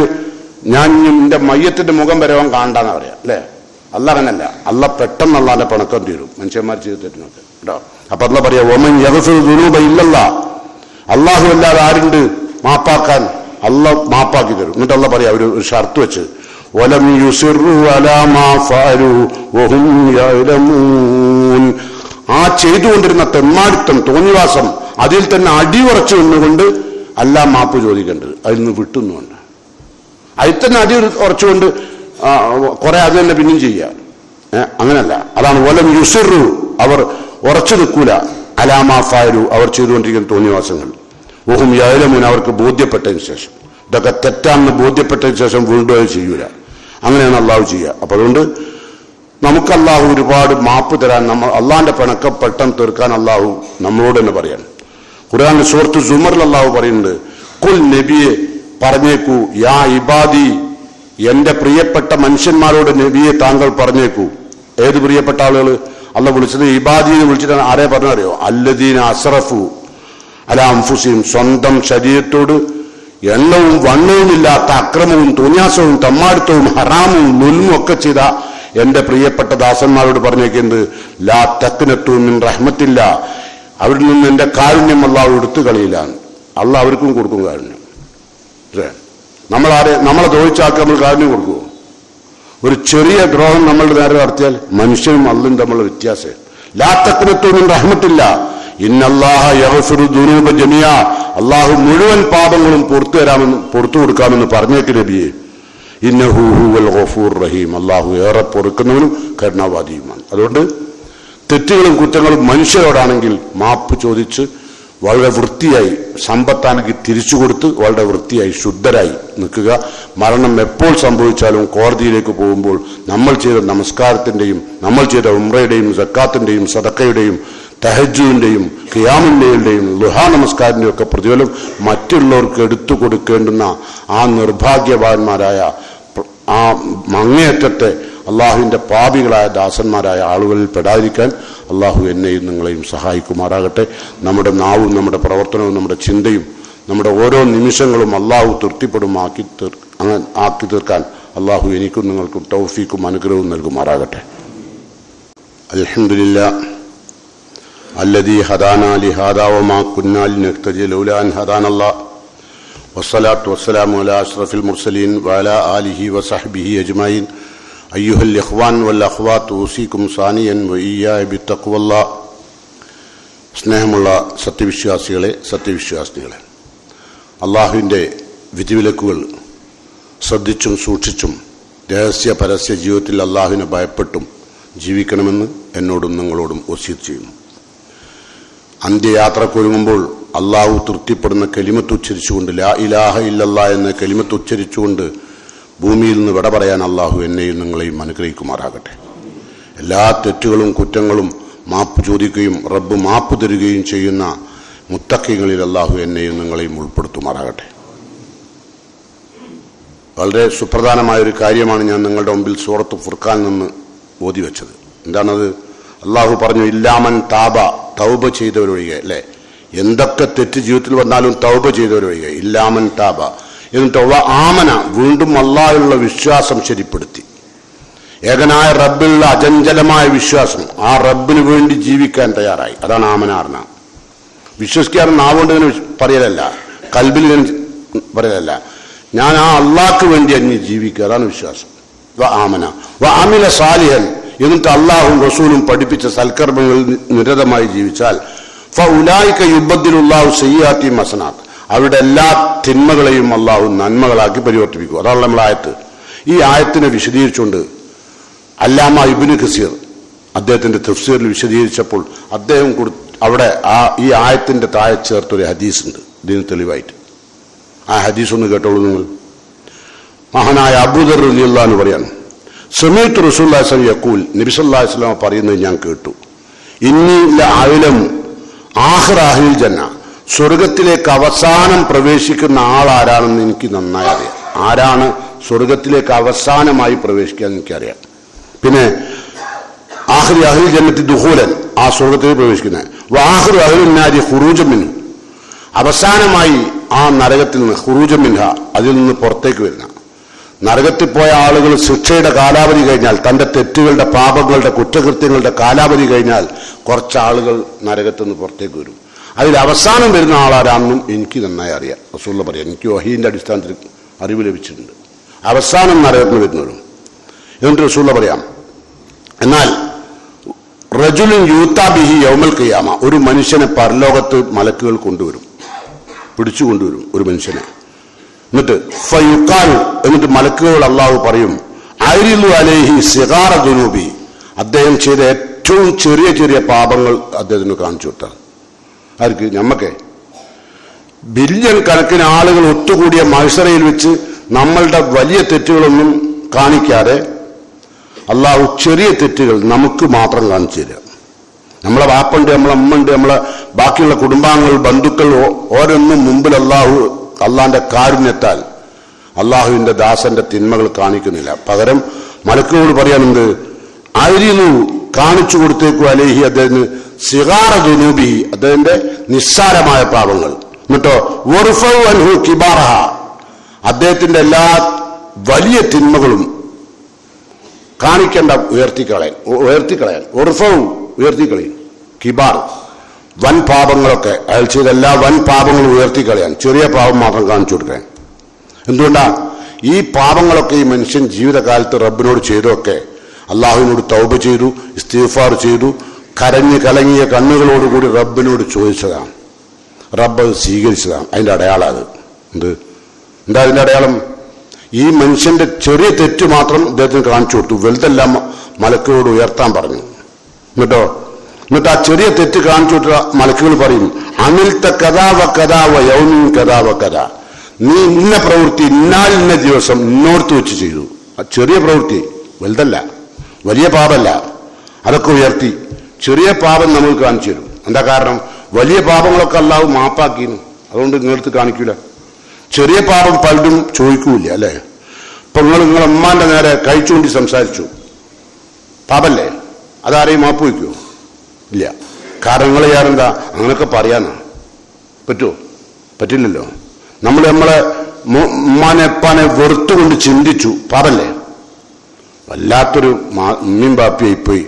ഞാൻ എന്റെ മയ്യത്തിന്റെ മുഖം വരെ അവൻ കാണണ്ടെന്നാ പറയാ അല്ലേ? അല്ല അങ്ങനല്ല, അല്ല പെട്ടെന്ന് അല്ലാന്റെ പിണക്കം തീരും മനുഷ്യന്മാർ ചെയ്ത് തെറ്റിനൊക്കെ കേട്ടോ. അപ്പൊ അല്ല പറയാ വമൻ യഗ്ഫിറു ദുനൂബ ഇല്ലല്ലാഹ്, അള്ളാഹു അല്ലാതെ ആരുണ്ട് മാപ്പാക്കാൻ? അല്ല മാപ്പാക്കി തരും. എന്നിട്ട് അല്ല പറയാ ഒരു ഷർത്ത് വെച്ച്, വലം യുസിറു അലാ മാ ഫഅലു വഹും യഅലമൂൻ, ആ ചെയ്തുകൊണ്ടിരുന്ന തെമ്മാടിത്തം തോന്നിവാസം അതിൽ തന്നെ അടിയുറച്ചു നിന്നുകൊണ്ട് അല്ല മാപ്പ് ചോദിക്കേണ്ടത്, അതിൽ നിന്ന് വിട്ടുന്നുണ്ട്. അതിൽ തന്നെ അടി ഉറച്ചുകൊണ്ട് കുറെ അത് തന്നെ പിന്നെയും ചെയ്യാം. അങ്ങനല്ല, അതാണ് വലം യുസിറു, അവർ ഉറച്ചു നിൽക്കൂല അലാ മാ ഫഅലു, അവർ ചെയ്തുകൊണ്ടിരിക്കുന്ന തോന്നിവാസങ്ങൾ വഹും യഅലമൂൻ, അവർക്ക് ബോധ്യപ്പെട്ടതിന് ശേഷം, ഇതൊക്കെ തെറ്റാണെന്ന് ബോധ്യപ്പെട്ടതിന് ശേഷം വീണ്ടും അത് ചെയ്യൂല. അങ്ങനെയാണ് അള്ളാഹു ചെയ്യുക. അപ്പൊ അതുകൊണ്ട് നമുക്ക് അള്ളാഹു ഒരുപാട് മാപ്പ് തരാൻ, നമ്മൾ അള്ളാഹിന്റെ പിണക്കം പെട്ടെന്ന് തീർക്കാൻ അള്ളാഹു നമ്മളോട് തന്നെ പറയാണ്. ഖുർആനിൽ സൂറത്ത് സുമറിൽ അള്ളാഹു പറയുന്നുണ്ട്, കുൽ നബിയെ പറഞ്ഞേക്കൂ, യാ ഇബാദി, എന്റെ പ്രിയപ്പെട്ട മനുഷ്യന്മാരോട് നബിയെ താങ്കൾ പറഞ്ഞേക്കൂ. ഏത് പ്രിയപ്പെട്ട ആളുകൾ? അല്ല വിളിച്ചത് ഇബാദി എന്ന് വിളിച്ചിട്ടാണ്. ആരെ പറഞ്ഞറിയോ? അല്ലദീന അസ്റഫു അലാ അൻഫുസിഹിം, സ്വന്തം ശരീരത്തോട് എണ്ണവും വണ്ണവുമില്ലാത്ത അക്രമവും തോന്യാസവും തമ്മാടിത്തവും ഹറാമും നുൽമും ഒക്കെ ചെയ്ത എന്റെ പ്രിയപ്പെട്ട ദാസന്മാരോട് പറഞ്ഞേക്കുന്നത് ലാ തഖ്നതു മിൻ റഹ്മത്തില്ല, അവരിൽ നിന്ന് എന്റെ കാരുണ്യം അള്ളാഹു എടുത്തു കളയില്ല. അള്ളാഹ് അവർക്കും കൊടുക്കും കാരുണ്യം. നമ്മളെ ദ്രോഹിച്ചാക്കി നമ്മൾ കാരുണ്യം കൊടുക്കുമോ? ഒരു ചെറിയ ദ്രോഹം നമ്മളുടെ നേരെ നടത്തിയാൽ മനുഷ്യനും അള്ളയും തമ്മിലുള്ള വ്യത്യാസം. ലാ തഖ്നതു മിൻ റഹ്മത്തില്ല, ഇന്നല്ലാഹ യഗ്ഫിറു ദുനൂബ ജമിഅ, അള്ളാഹു മുഴുവൻ പാപങ്ങളും പുറത്തു കൊടുക്കാമെന്ന് പറഞ്ഞേക്ക് നബിയെ. ഇന്നഹു ഹുവൽ ഗഫൂർ റഹീം. അള്ളാഹു ഏറെ പൊറുക്കുന്നവനും കരുണാവാദിയുമാണ്. അതുകൊണ്ട് തെറ്റുകളും കുറ്റങ്ങളും മനുഷ്യരോടാണെങ്കിൽ മാപ്പ് ചോദിച്ച് വളരെ വൃത്തിയായി സമ്പത്താണെങ്കിൽ തിരിച്ചു കൊടുത്ത് വളരെ വൃത്തിയായി ശുദ്ധരായി നിൽക്കുക. മരണം എപ്പോൾ സംഭവിച്ചാലും കോടതിയിലേക്ക് പോകുമ്പോൾ നമ്മൾ ചെയ്ത നമസ്കാരത്തിൻ്റെയും നമ്മൾ ചെയ്ത ഉംറയുടെയും സക്കാത്തിൻ്റെയും സദക്കയുടെയും തഹജ്ജുദിന്റെയും ഖിയാമുല്ലയിലുടെയും ളുഹാ നമസ്കാരത്തിൻ്റെയും ഒക്കെ പ്രതിഫലം മറ്റുള്ളവർക്ക് എടുത്തു കൊടുക്കേണ്ടുന്ന ആ നിർഭാഗ്യവാന്മാരായ ആ അങ്ങേയറ്റത്തെ അള്ളാഹുവിൻ്റെ പാപികളായ ദാസന്മാരായ ആളുകളിൽ പെടാതിരിക്കാൻ അള്ളാഹു എന്നെയും നിങ്ങളെയും സഹായിക്കുമാറാകട്ടെ. നമ്മുടെ നാവും നമ്മുടെ പ്രവർത്തനവും നമ്മുടെ ചിന്തയും നമ്മുടെ ഓരോ നിമിഷങ്ങളും അള്ളാഹു തൃപ്തിപ്പെടും ആക്കി തീർക്കാൻ അള്ളാഹു എനിക്കും നിങ്ങൾക്കും തൗഫീക്കും അനുഗ്രഹവും നൽകുമാറാകട്ടെ. അൽഹംദുലില്ലാഹ് അല്ലദീ ഹദാനാ ലിഹാദാ വമാ കുന്നാ ലിനഹ്തദിയ ലൗലാ അൻ ഹദാനല്ലാഹ് വസ്സലാത്തു വസ്സലാമു അലാ അഷ്റഫിൽ മുർസലീൻ വഅലാ ആലിഹി വസഹ്ബിഹി അജ്മഈൻ. അയ്യുഹൽ ഇഖ്വാൻ വൽ അഖ്വാത്ത് ഊസീകും സാനിയൻ വഇയ്യായ ബിത്തഖ്വല്ലാഹ്. സ്നേഹമുള്ള സത്യവിശ്വാസികളെ, അള്ളാഹുവിൻ്റെ വിധിവിലക്കുകൾ ശ്രദ്ധിച്ചും സൂക്ഷിച്ചും രഹസ്യ പരസ്യ ജീവിതത്തിൽ അള്ളാഹുവിനെ ഭയപ്പെട്ടും ജീവിക്കണമെന്ന് എന്നോടും നിങ്ങളോടും വസിയത്ത് ചെയ്യുന്നു. അന്ത്യയാത്രക്കൊരുങ്ങുമ്പോൾ അള്ളാഹു തൃപ്തിപ്പെടുന്ന കലിമത്ത് ഉച്ചരിച്ചുകൊണ്ട് ലാ ഇലാഹ ഇല്ലല്ലാഹ് എന്ന കലിമത്ത് ഉച്ചരിച്ചുകൊണ്ട് ഭൂമിയിൽ നിന്ന് വിട പറയാൻ അള്ളാഹു എന്നെയും നിങ്ങളെയും അനുഗ്രഹിക്കുമാറാകട്ടെ. എല്ലാ തെറ്റുകളും കുറ്റങ്ങളും മാപ്പ് ചോദിക്കുകയും റബ്ബ് മാപ്പ് തരികയും ചെയ്യുന്ന മുത്തഖീങ്ങളിൽ അള്ളാഹു എന്നെയും നിങ്ങളെയും ഉൾപ്പെടുത്തുമാറാകട്ടെ. വളരെ സുപ്രധാനമായൊരു കാര്യമാണ് ഞാൻ നിങ്ങളുടെ മുമ്പിൽ സൂറത്ത് ഫുർഖാൻ നിന്ന് ഓതി വെച്ചത്. എന്താണത്? അള്ളാഹു പറഞ്ഞു, ഇല്ലാമൻ താബ, തൗബ ചെയ്തവരൊഴികെ. അല്ലേ? എന്തൊക്കെ തെറ്റ് ജീവിതത്തിൽ വന്നാലും തൗബ ചെയ്തവരൊഴികെ. ഇല്ലാമൻ താബ. എന്നിട്ട് ആമന, വീണ്ടും അള്ളാഹുള്ള വിശ്വാസം ശരിപ്പെടുത്തി. ഏകനായ റബ്ബിലുള്ള അചഞ്ചലമായ വിശ്വാസം, ആ റബ്ബിന് വേണ്ടി ജീവിക്കാൻ തയ്യാറായി. അതാണ് ആമനാർന്ന. വിശ്വസിക്കാറ് നാവുകൊണ്ട് തന്നെ പറയലല്ല, കൽബിൽ പറയലല്ല, ഞാൻ ആ അള്ളാഹ്ക്ക് വേണ്ടി അഞ്ഞ് ജീവിക്കുക. അതാണ് വിശ്വാസം. ആമന വ അമില സാലിഹൻ. എന്നിട്ട് അള്ളാഹും റസൂലും പഠിപ്പിച്ച സൽക്കർമ്മങ്ങളിൽ നിരതമായി ജീവിച്ചാൽ ഫഉലൈക യുബദ്ദിലുല്ലാഹു സയ്യിആതിഹിം ഹസനാത്ത്. അവരുടെ എല്ലാ തിന്മകളെയും അള്ളാഹു നന്മകളാക്കി പരിവർത്തിപ്പിക്കും. അതാണ് നമ്മളെ ആയത്ത്. ഈ ആയത്തിനെ വിശദീകരിച്ചുകൊണ്ട് അല്ലാമ ഇബ്നു കസീർ അദ്ദേഹത്തിന്റെ തഫ്സീറിൽ വിശദീകരിച്ചപ്പോൾ അദ്ദേഹം അവിടെ ഈ ആയത്തിന്റെ താഴെ ചേർത്തൊരു ഹദീസ് ഉണ്ട് ഇതിന് തെളിവായിട്ട്. ആ ഹദീസ് ഒന്ന് കേട്ടോളൂ നിങ്ങൾ. മഹാനായ അബൂദർ റളിയല്ലാഹു അൻഹു പറയാണ്, സമീഅതു റസൂലുള്ളാഹി സ്വല്ലല്ലാഹു അലൈഹി യഖൂൽ, നബി സല്ലല്ലാഹു അലൈഹി വസല്ലം പറയുന്നത് ഞാൻ കേട്ടു. ഇന്നി ലഅലം ആഖിറ അഹ്ലിൽ ജന്ന, സ്വർഗത്തിലേക്ക് അവസാനം പ്രവേശിക്കുന്ന ആളാരാണെന്ന് എനിക്ക് നന്നായി അറിയാം. ആരാണ് സ്വർഗത്തിലേക്ക് അവസാനമായി പ്രവേശിക്കുക എന്ന് എനിക്കറിയാം. പിന്നെ ആഖിറു അഹ്ലിൽ ജന്നത്തി ദുഖൂലൻ, ആ സ്വർഗത്തിലേക്ക് പ്രവേശിക്കുന്നത്. വആഖിറു അഹ്ലിൻ നാരി ഖുറൂജൻ മിൻഹു, അവസാനമായി ആ നരകത്തിൽ നിന്ന് ഖുറൂജൻ മിൻഹ, അതിൽ നിന്ന് പുറത്തേക്ക് വരുന്ന. നരകത്തിൽ പോയ ആളുകൾ ശിക്ഷയുടെ കാലാവധി കഴിഞ്ഞാൽ, തന്റെ തെറ്റുകളുടെ പാപങ്ങളുടെ കുറ്റകൃത്യങ്ങളുടെ കാലാവധി കഴിഞ്ഞാൽ കുറച്ച് ആളുകൾ നരകത്തിൽ നിന്ന് പുറത്തേക്ക് വരും. അതിൽ അവസാനം വരുന്ന ആളാരാണെന്നും എനിക്ക് നന്നായി അറിയാം. റസൂലുള്ള പറയാം, എനിക്ക് വഹീന്റെ അടിസ്ഥാനത്തിൽ അറിവ് ലഭിച്ചിട്ടുണ്ട്. അവസാനം നരകത്തിൽ വരുന്നവരും. എന്നിട്ട് റസൂലുള്ള പറയാം, എന്നാൽ റജുലുൻ യൂതാ ബിഹി യൗമൽ ഖിയാമ, ഒരു മനുഷ്യനെ പരലോകത്ത് മലക്കുകൾ കൊണ്ടുവരും, പിടിച്ചു കൊണ്ടുവരും ഒരു മനുഷ്യനെ. എന്നിട്ട് ഫയുഖാൽ, എന്നിട്ട് മലക്കുകൾ അള്ളാഹു പറയും, അരിലു അലൈഹി സിഗാറ ദുനൂബി, അദ്ദേഹം ചെയ്ത ഏറ്റവും ചെറിയ ചെറിയ പാപങ്ങൾ അദ്ദേഹത്തിന് കാണിച്ചു കൊടുത്താൽ. ആർക്ക്? ഞമ്മക്കെ. ബില്യൺ കണക്കിന് ആളുകൾ ഒത്തുകൂടിയ മത്സരയിൽ വെച്ച് നമ്മളുടെ വലിയ തെറ്റുകളൊന്നും കാണിക്കാതെ അള്ളാഹു ചെറിയ തെറ്റുകൾ നമുക്ക് മാത്രം കാണിച്ചു തരിക. നമ്മളെ വാപ്പുണ്ട്, നമ്മളെ അമ്മയുണ്ട്, നമ്മളെ ബാക്കിയുള്ള കുടുംബാംഗങ്ങൾ, ബന്ധുക്കൾ ഓരോന്നും മുമ്പിൽ അള്ളാന്റെ കാരുണ്യത്താൽ അള്ളാഹുവിന്റെ ദാസന്റെ തിന്മകൾ കാണിക്കുന്നില്ല. പകരം മലക്കുകളോട് പറയാനുണ്ട്, ആയിരുന്നു കാണിച്ചു കൊടുത്തേക്കു അലേഹി അദ്ദേഹത്തിന് സിഗാറ ദുനൂബി, അദ്ദേഹത്തിന്റെ നിസ്സാരമായ പാപങ്ങൾ. എന്നിട്ടോ വറുഫഉ അൻഹു കിബാറഹ, അദ്ദേഹത്തിന്റെ എല്ലാ വലിയ തിന്മകളും കാണിക്കേണ്ട ഉയർത്തിക്കളയാൻ വറുഫഉ ഉയർത്തിക്കളയും, കിബാർ വൻ പാപങ്ങളൊക്കെ അയാൾ ചെയ്ത എല്ലാ വൻ പാപങ്ങളും ഉയർത്തിക്കളയാൻ, ചെറിയ പാപം മാത്രം കാണിച്ചു കൊടുക്കാൻ. എന്തുകൊണ്ടാ? ഈ പാപങ്ങളൊക്കെ ഈ മനുഷ്യൻ ജീവിതകാലത്ത് റബ്ബിനോട് ചെയ്തൊക്കെ അള്ളാഹുവിനോട് തൗബ ചെയ്തു, ഇസ്തിഗ്ഫാർ ചെയ്തു, കരഞ്ഞ് കലങ്ങിയ കണ്ണുകളോടുകൂടി റബ്ബിനോട് ചോദിച്ചതാണ്. റബ്ബ് സ്വീകരിച്ചതാണ്. അതിന്റെ അടയാളം അത്. എന്താ അതിന്റെ അടയാളം? ഈ മനുഷ്യന്റെ ചെറിയ തെറ്റ് മാത്രം ഇദ്ദേഹത്തിന് കാണിച്ചു കൊടുത്തു. വലുതെല്ലാം മലക്കുകളോട് ഉയർത്താൻ പറഞ്ഞു. എന്നിട്ട് ആ ചെറിയ തെറ്റ് കാണിച്ചു കൊടുത്ത മലക്കുകൾ പറയും, അനിൽത്ത കഥാവ കഥാവ യൗമിൻ കഥാവ കഥ, നീ ഇന്ന പ്രവൃത്തി ഇന്ന ദിവസം ഇന്നോടത്ത് വെച്ച് ചെയ്തു. ആ ചെറിയ പ്രവൃത്തി, വലുതല്ല, വലിയ പാപമല്ല, അതൊക്കെ ഉയർത്തി. ചെറിയ പാപം നമുക്ക് കാണിച്ചു തരും. എന്താ കാരണം? വലിയ പാപങ്ങളൊക്കെ അല്ലാഹു മാപ്പാക്കിന്നു, അതുകൊണ്ട് നിങ്ങളടുത്ത് കാണിക്കൂല. ചെറിയ പാപം പലരും ചോദിക്കൂല അല്ലേ? ഇപ്പൊ നിങ്ങളെ ഉമ്മാന്റെ നേരെ കഴിച്ചുകൊണ്ടി സംസാരിച്ചു, പാപല്ലേ? അതാരെയും മാപ്പ് വയ്ക്കുമോ? ഇല്ല. കാരണം നിങ്ങൾ ചെയ്യാറെന്താ? അങ്ങനെയൊക്കെ പറയാനാ പറ്റുമോ? പറ്റില്ലല്ലോ. നമ്മളെ ഉമ്മാനെ എപ്പാനെ വെറുത്തുകൊണ്ട് ചിന്തിച്ചു, പാപല്ലേ? വല്ലാത്തൊരു ഉമ്മയും ബാപ്പിയായിപ്പോയി,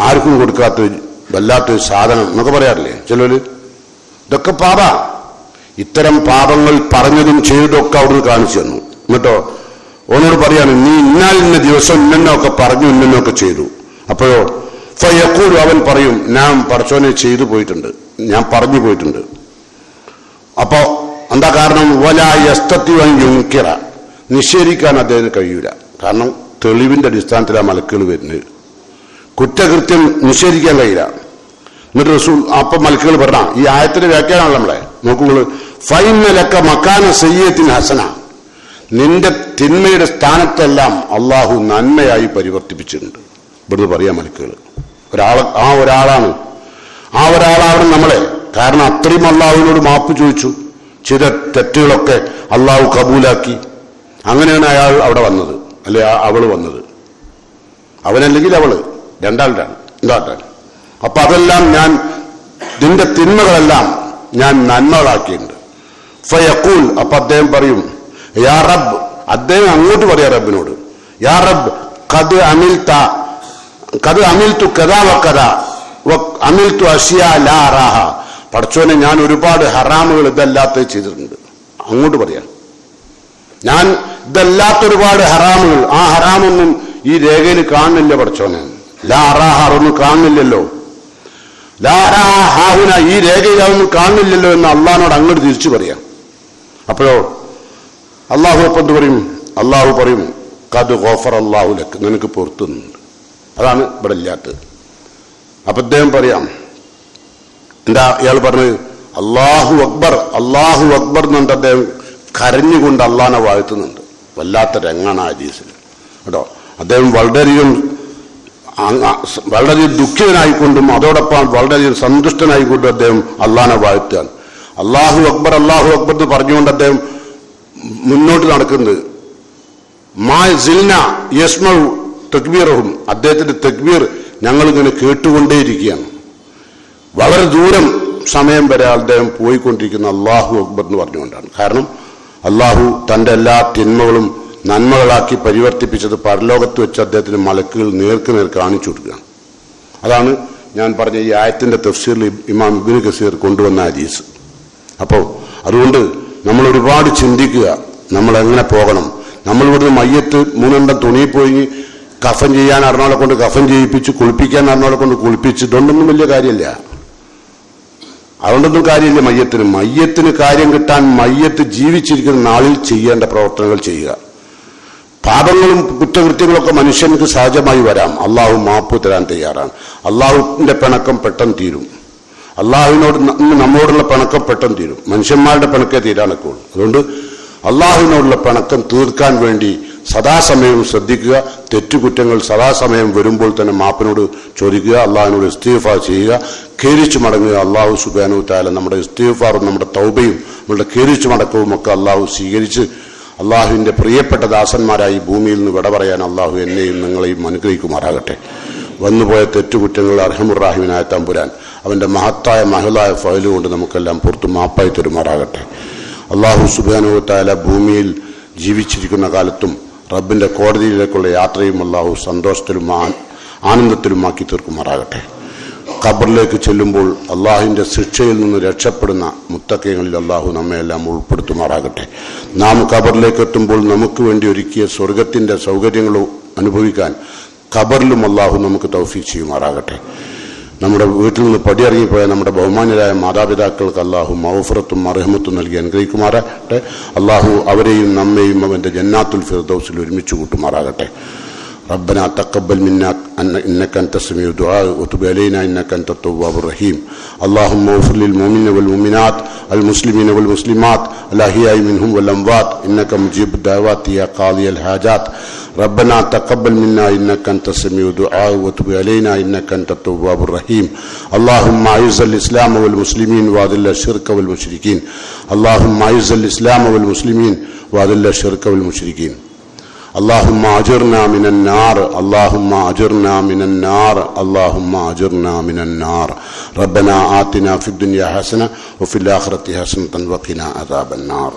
ആർക്കും കൊടുക്കാത്ത വല്ലാത്തൊരു സാധനം എന്നൊക്കെ പറയാറില്ലേ ചിലര്? ഇതൊക്കെ പാപാ. ഇത്തരം പാപങ്ങൾ പറഞ്ഞതും ചെയ്തതൊക്കെ അവിടുന്ന് കാണിച്ചു തന്നു. എന്നിട്ടോ ഓനോട് പറയാണ്, നീ ഇന്ന ദിവസം ഇന്നൊക്കെ പറഞ്ഞു ഇന്നൊക്കെ ചെയ്തു. അപ്പോഴോ ഫയഖൂലു, അവൻ പറയും, ഞാൻ പടച്ചോനെ ചെയ്തു പോയിട്ടുണ്ട്, ഞാൻ പറഞ്ഞു പോയിട്ടുണ്ട്. അപ്പോ എന്താ കാരണം? വലാ യസ്തത്തി അൻ യുൻകിറ, നിഷേധിക്കാൻ അദ്ദേഹത്തിന് കഴിയൂല. കാരണം തെളിവിന്റെ അടിസ്ഥാനത്തിലാണ് മലക്കുകൾ വരുന്നത്. കുറ്റകൃത്യം നിഷേധിക്കാൻ കഴിയില്ല. എന്നിട്ട് റസൂൽ അപ്പം മലക്കുകൾ പറഞ്ഞ ഈ ആയത്തിന്റെ വ്യാഖ്യാനമാണ് നമ്മളെ നോക്കുമ്പോൾ, ഫൈനലക്ക മക്കാന സയ്യത്തിൻ ഹസന, നിന്റെ തിന്മയുടെ സ്ഥാനത്തെല്ലാം അള്ളാഹു നന്മയായി പരിവർത്തിപ്പിച്ചിട്ടുണ്ട്. ഇവിടുന്ന് പറയാം മലക്കുകൾ. ഒരാളാണ് നമ്മളെ. കാരണം അത്രയും അള്ളാഹുവിനോട് മാപ്പ് ചോദിച്ചു, ചെയ്ത തെറ്റുകളൊക്കെ അള്ളാഹു കബൂലാക്കി. അങ്ങനെയാണ് അയാൾ അവിടെ വന്നത്, അല്ലെ അവള് വന്നത്. അവനല്ലെങ്കിൽ അവള്, രണ്ടാളുടെയാണ്. അപ്പൊ അതെല്ലാം ഞാൻ, നിന്റെ തിന്മകളെല്ലാം ഞാൻ നന്മകളാക്കിയിട്ടുണ്ട്. ഫയഖൂൽ, അപ്പൊ അദ്ദേഹം പറയും, യാ റബ്ബ്, അദ്ദേഹം അങ്ങോട്ട് പറയാ റബ്ബിനോട്, യാ റബ്ബ് ഖദ് അമിൽതു കദാ വകദ അമിൽതു അഷ്യാ ലാ അറാഹ, പടച്ചോനെ ഞാൻ ഒരുപാട് ഹറാമുകൾ ഇതല്ലാത്ത ചെയ്തിട്ടുണ്ട്. അങ്ങോട്ട് പറയാം, ഞാൻ ഇതല്ലാത്തൊരുപാട് ഹറാമുകൾ, ആ ഹറാമൊന്നും ഈ രേഖയിൽ കാണുന്നില്ല പടച്ചോനെ. ലാ അറാഹ, ഒന്നും കാണുന്നില്ലല്ലോ. ലാ അറാഹ ഹാഹുന, ഈ രേഖയിൽ അതൊന്നും കാണുന്നില്ലല്ലോ എന്ന് അള്ളാഹിനോട് അങ്ങോട്ട് തിരിച്ചു പറയാം. അപ്പോഴോ അള്ളാഹു അപ്പം എന്ത് പറയും? അള്ളാഹു പറയും, ഖദ് ഗഫറ അല്ലാഹു ലക്ക്, നിനക്ക് പുറത്തുനിന്നുണ്ട്. അതാണ് ഇവിടെ ഇല്ലാത്തത്. അപ്പൊ അദ്ദേഹം പറയാം, എന്താ ഇയാൾ പറഞ്ഞത്? അല്ലാഹു അക്ബർ, അല്ലാഹു അക്ബർ എന്നുണ്ട്. അദ്ദേഹം കരഞ്ഞുകൊണ്ട് അള്ളാഹിനെ വാഴ്ത്തുന്നുണ്ട്. വല്ലാത്ത രംഗാണ് ആ ഹദീസിൽ കേട്ടോ. അദ്ദേഹം വളരെയധികം ദുഃഖിതനായിക്കൊണ്ടും അതോടൊപ്പം വളരെയധികം സന്തുഷ്ടനായിക്കൊണ്ടും അദ്ദേഹം അള്ളാഹിനെ വാഴ്ത്തുകയാണ്. അല്ലാഹു അക്ബർ, അല്ലാഹു അക്ബർ എന്ന് പറഞ്ഞുകൊണ്ട് അദ്ദേഹം മുന്നോട്ട് നടക്കുന്നത്. മാ സിൽന യസ്മഉ തക്ബീറഹും, അദ്ദേഹത്തിന്റെ തക്ബീർ ഞങ്ങളിങ്ങനെ കേട്ടുകൊണ്ടേയിരിക്കുകയാണ്. വളരെ ദൂരം സമയം വരെ അദ്ദേഹം പോയിക്കൊണ്ടിരിക്കുന്ന അല്ലാഹു അക്ബർ എന്ന് പറഞ്ഞുകൊണ്ടാണ്. കാരണം അള്ളാഹു തന്റെ എല്ലാ തിന്മകളും നന്മകളാക്കി പരിവർത്തിപ്പിച്ചത് പരലോകത്ത് വെച്ച് അദ്ദേഹത്തിന് മലക്കുകൾ നേർക്ക് കാണിച്ചു കൊടുക്കുകയാണ്. അതാണ് ഞാൻ പറഞ്ഞ ഈ ആയത്തിന്റെ തഫ്സീറിൽ ഇമാം ഇബ്നു കസീർ കൊണ്ടുവന്ന ഹദീസ്. അപ്പോൾ അതുകൊണ്ട് നമ്മൾ ഒരുപാട് ചിന്തിക്കുക, നമ്മൾ എങ്ങനെ പോകണം. നമ്മൾ ഇവിടുന്ന് മയ്യത്ത് മൂന്നെണ്ണം തുണി പോയി കഫൻ ചെയ്യാൻ അറിഞ്ഞോളെ കൊണ്ട് കഫൻ ചെയ്യിപ്പിച്ച്, കുളിപ്പിക്കാൻ അറിഞ്ഞോളെ കൊണ്ട് കുളിപ്പിച്ച്, ഇതൊണ്ടൊന്നും വലിയ കാര്യമില്ല. അതുകൊണ്ടൊന്നും കാര്യമില്ല. മയ്യത്തിന് കാര്യം കിട്ടാൻ മയ്യത്ത് ജീവിച്ചിരിക്കുന്ന നാളിൽ ചെയ്യേണ്ട പ്രവർത്തനങ്ങൾ ചെയ്യുക. പാപങ്ങളും കുറ്റകൃത്യങ്ങളൊക്കെ മനുഷ്യർക്ക് സഹജമായി വരാം. അള്ളാഹു മാപ്പ് തരാൻ തയ്യാറാണ്. അള്ളാഹുവിന്റെ പിണക്കം പെട്ടെന്ന് തീരും. അള്ളാഹുവിനോട് നമ്മളോടുള്ള പിണക്കം പെട്ടെന്ന് തീരും. മനുഷ്യന്മാരുടെ പിണക്കേ തീരാനൊക്കെയുള്ളൂ. അതുകൊണ്ട് അള്ളാഹുവിനോടുള്ള പിണക്കം തീർക്കാൻ വേണ്ടി സദാസമയം ശ്രദ്ധിക്കുക. തെറ്റുകുറ്റങ്ങൾ സദാസമയം വരുമ്പോൾ തന്നെ മാപ്പിനോട് ചോദിക്കുക, അള്ളാഹുവിനോട് ഇസ്തിഗ്ഫാർ ചെയ്യുക, ഖേരിച്ചു മടങ്ങുക. അള്ളാഹു സുബ്ഹാനഹു വ തആല നമ്മുടെ ഇസ്തിഗ്ഫാറും നമ്മുടെ തൗബയും നമ്മുടെ ഖേരിച്ചു മടക്കവും ഒക്കെ അള്ളാഹു സ്വീകരിച്ച് അള്ളാഹുവിന്റെ പ്രിയപ്പെട്ട ദാസന്മാരായി ഭൂമിയിൽ നിന്ന് വിട പറയാൻ അള്ളാഹു എന്നെയും നിങ്ങളെയും അനുഗ്രഹിക്കുമാറാകട്ടെ. വന്നുപോയ തെറ്റുകുറ്റങ്ങൾ അർഹമുർ-റഹീമിനായ തമ്പുരാൻ അവന്റെ മഹത്തായ മഹലായ ഫയല് കൊണ്ട് നമുക്കെല്ലാം പുറത്തു മാപ്പായി തരുമാറാകട്ടെ. അള്ളാഹു സുബ്ഹാനഹു വ തആല ഭൂമിയിൽ ജീവിച്ചിരിക്കുന്ന കാലത്തും റബ്ബിന്റെ കോടതിയിലേക്കുള്ള യാത്രയും അള്ളാഹു സന്തോഷത്തിലും ആനന്ദത്തിലുമാക്കി തീർക്കുമാറാകട്ടെ. ഖബറിലേക്ക് ചെല്ലുമ്പോൾ അള്ളാഹുവിന്റെ ശിക്ഷയിൽ നിന്ന് രക്ഷപ്പെടുന്ന മുത്തഖീങ്ങളിൽ അള്ളാഹു നമ്മയെല്ലാം ഉൾപ്പെടുത്തുമാറാകട്ടെ. നാം ഖബറിലേക്ക് എത്തുമ്പോൾ നമുക്ക് വേണ്ടി ഒരുക്കിയ സ്വർഗത്തിന്റെ സൗകര്യങ്ങൾ അനുഭവിക്കാൻ ഖബറിലും അള്ളാഹു നമുക്ക് തൗഫീഖ് ചെയ്യുമാറാകട്ടെ. നമ്മുടെ വീട്ടിൽ നിന്ന് പടിയിറങ്ങിപ്പോയ നമ്മുടെ ബഹുമാന്യരായ മാതാപിതാക്കൾക്ക് അള്ളാഹു മഗ്ഫിറത്തും മർഹമത്തും നൽകി അനുഗ്രഹിക്കുമാറാകട്ടെ. അള്ളാഹു അവരെയും നമ്മെയും അവന്റെ ജന്നാത്തുൽ ഫിർദൗസിൽ ഒരുമിച്ച് കൂട്ടുമാറാകട്ടെ. ربنا تقبل منا إنك أنت السميع الدعاء وتب علينا إنك أنت التواب الرحيم. اللهم اغفر للمؤمنين والمؤمنات المسلمين والمسلمات الأحياء منهم والأموات إنك مجيب الدعوات يا قاضي الحاجات. ربنا تقبل منا إنك أنت السميع الدعاء وتب علينا إنك أنت التواب الرحيم. اللهم أعز الإسلام والمسلمين وأذل الشرك والمشركين. اللهم أعز الإسلام والمسلمين وأذل الشرك والمشركين. اللهم أجرنا من النار. اللهم أجرنا من النار. اللهم أجرنا من النار. ربنا آتنا في الدنيا حسنة وفي الآخرة حسنة وقنا عذاب النار.